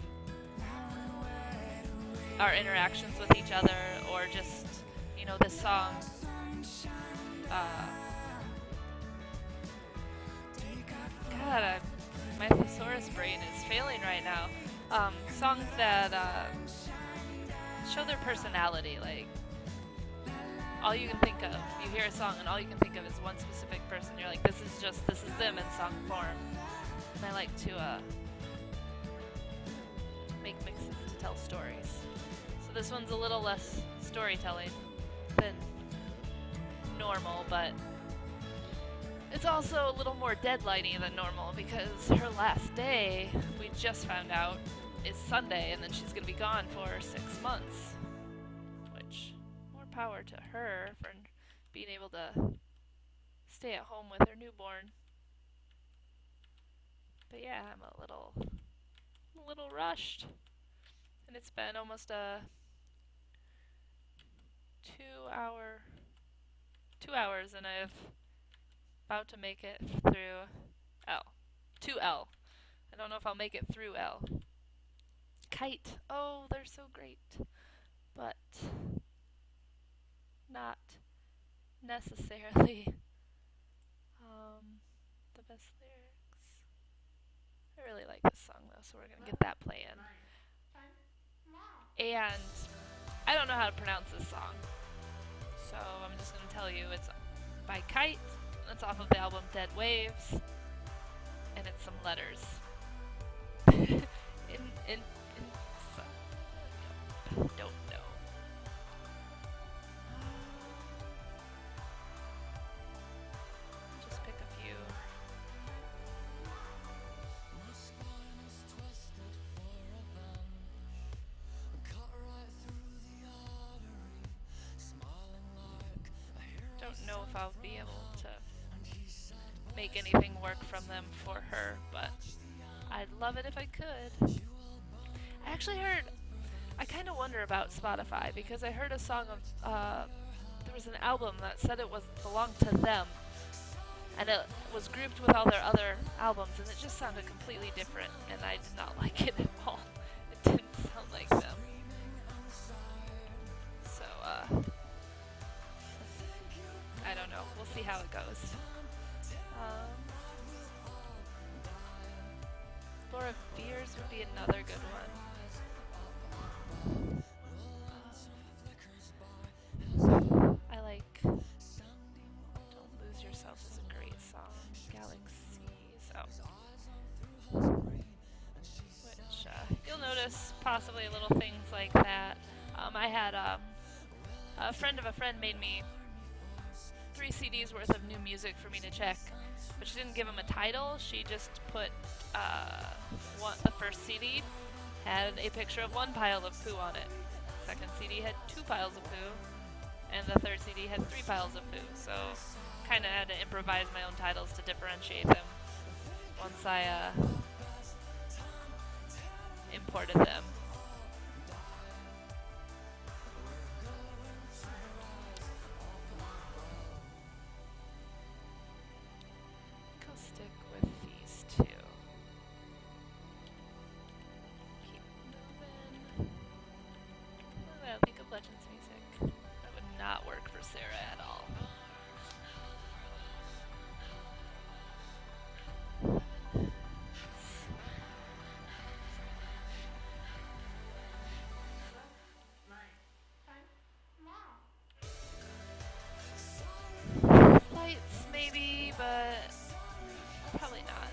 our interactions with each other, or just, you know, this song. God, my thesaurus brain is failing right now. Songs that show their personality, like all you can think of. You hear a song and all you can think of is one specific person. You're like, this is them in song form. And I like to make mixes to tell stories. So this one's a little less storytelling than normal, but It's also a little more deadliney than normal because her last day, we just found out, is Sunday, and then she's gonna be gone for 6 months. Which, more power to her for being able to stay at home with her newborn. But yeah, I'm a little rushed, and it's been almost a 2 hour, 2 hours, and I've about to make it through L, 2L. I don't know if I'll make it through L. Kite. Oh, they're so great, but not necessarily the best lyrics. I really like this song though, so we're gonna get that playing. And I don't know how to pronounce this song, so I'm just gonna tell you it's by Kite. It's off of the album Dead Waves, and it's some letters. in some, don't know. Just pick a few. Don't know if I'll be able to make anything work from them for her, but I'd love it if I could. I actually heard. I kind of wonder about Spotify because I heard a song of. There was an album that said it was belonged to them, and it was grouped with all their other albums, and it just sounded completely different, and I did not like it at all. It didn't sound like them. So, I don't know. We'll see how it goes. Laura Fears would be another good one. I like Don't Lose Yourself is a great song. Galaxies. Which you'll notice possibly little things like that. I had a friend of a friend made me 3 CDs worth of new music for me to check, but she didn't give him a title. She just put the first CD had a picture of 1 pile of poo on it. Second CD had 2 piles of poo, and the third CD had 3 piles of poo. So, kind of had to improvise my own titles to differentiate them once I imported them. I'll stick with these 2. Keep moving. League of Legends music. That would not work for Sarah at all. Lights, maybe, but probably not.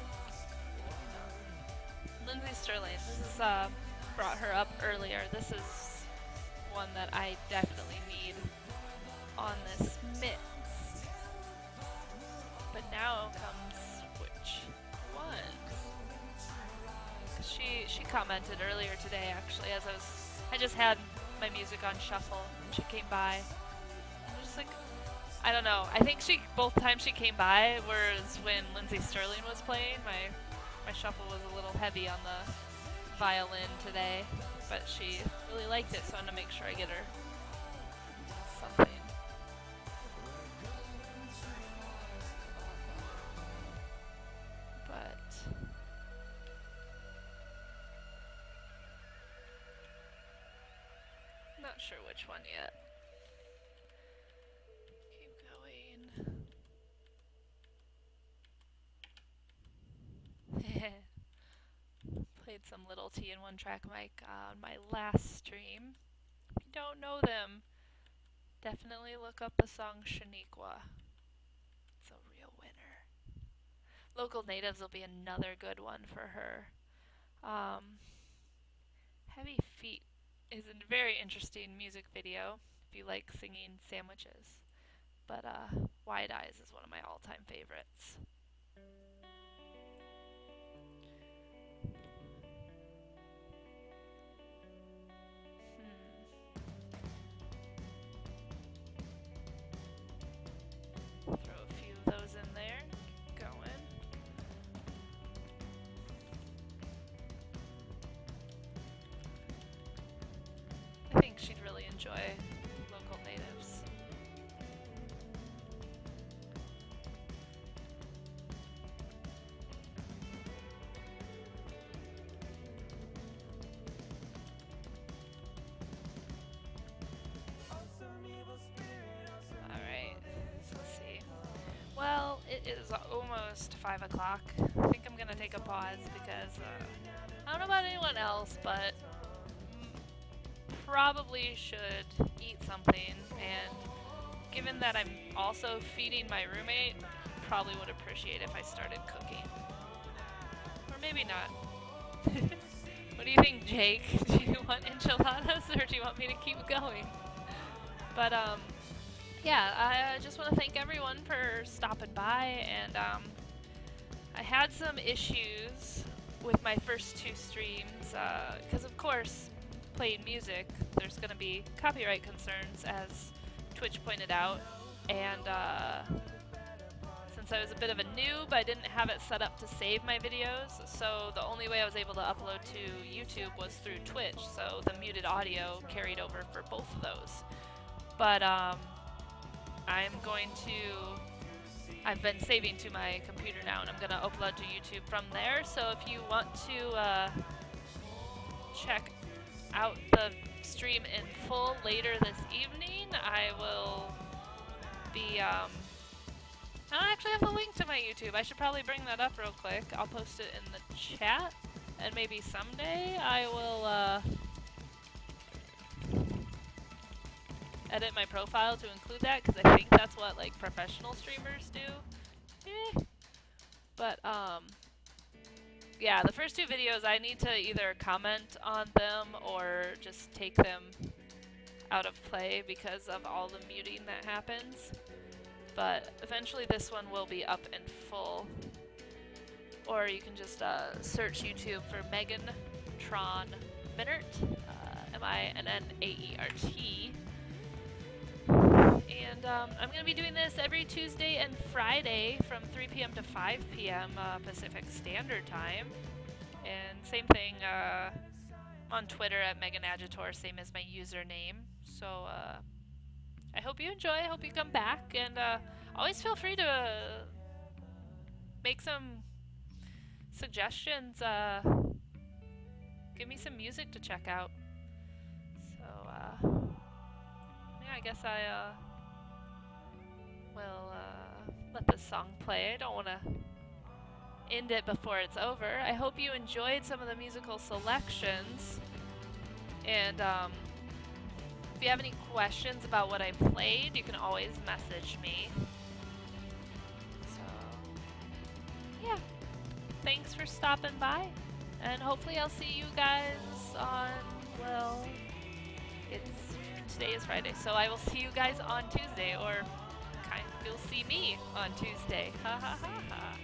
Lindsay Sterling. This is brought her up earlier. This is one that I definitely need on this mix. But now comes which one? She commented earlier today actually as I just had my music on shuffle and she came by. And I was just like, I don't know. I think both times she came by was when Lindsay Sterling was playing. My shuffle was a little heavy on the violin today, but she really liked it, so I'm gonna make sure I get her something. But not sure which one yet. Keep going. Played some Little T and One Track Mic on my last stream. If you don't know them, definitely look up the song Shaniqua. It's a real winner. Local Natives will be another good one for her. Heavy Feet is a very interesting music video if you like singing sandwiches. But Wide Eyes is one of my all-time favorites. Throw a few of those in there. Keep going. I think she'd really enjoy local natives. Alright, let's see. Well, it is almost 5 o'clock. I think I'm gonna take a pause because I don't know about anyone else, but probably should eat something, and given that I'm also feeding my roommate, probably would appreciate if I started cooking. Or maybe not. What do you think, Jake? Do you want enchiladas or do you want me to keep going? But yeah, I just want to thank everyone for stopping by, and I had some issues with my first two streams, because of course, playing music, there's going to be copyright concerns, as Twitch pointed out, and since I was a bit of a noob, I didn't have it set up to save my videos, so the only way I was able to upload to YouTube was through Twitch, so the muted audio carried over for both of those. But I'm going to... I've been saving to my computer now, and I'm going to upload to YouTube from there, so if you want to check out the stream in full later this evening, I will be, I don't actually have the link to my YouTube. I should probably bring that up real quick. I'll post it in the chat, and maybe someday I will, edit my profile to include that, because I think that's what, like, professional streamers do. But, yeah, the first two videos, I need to either comment on them or just take them out of play because of all the muting that happens. But eventually this one will be up in full. Or you can just search YouTube for Megan Tron Minert, Minnaert. And I'm going to be doing this every Tuesday and Friday from 3 p.m. to 5 p.m. Pacific Standard Time. And same thing on Twitter at MeganAgitor, same as my username. So I hope you enjoy, I hope you come back, and always feel free to make some suggestions. Give me some music to check out. So yeah, I guess I will let this song play. I don't want to end it before it's over. I hope you enjoyed some of the musical selections, and if you have any questions about what I played, you can always message me. So yeah, thanks for stopping by, and hopefully I'll see you guys on, well, today is Friday, so I will see you guys on Tuesday, or you'll see me on Tuesday. Ha ha ha ha.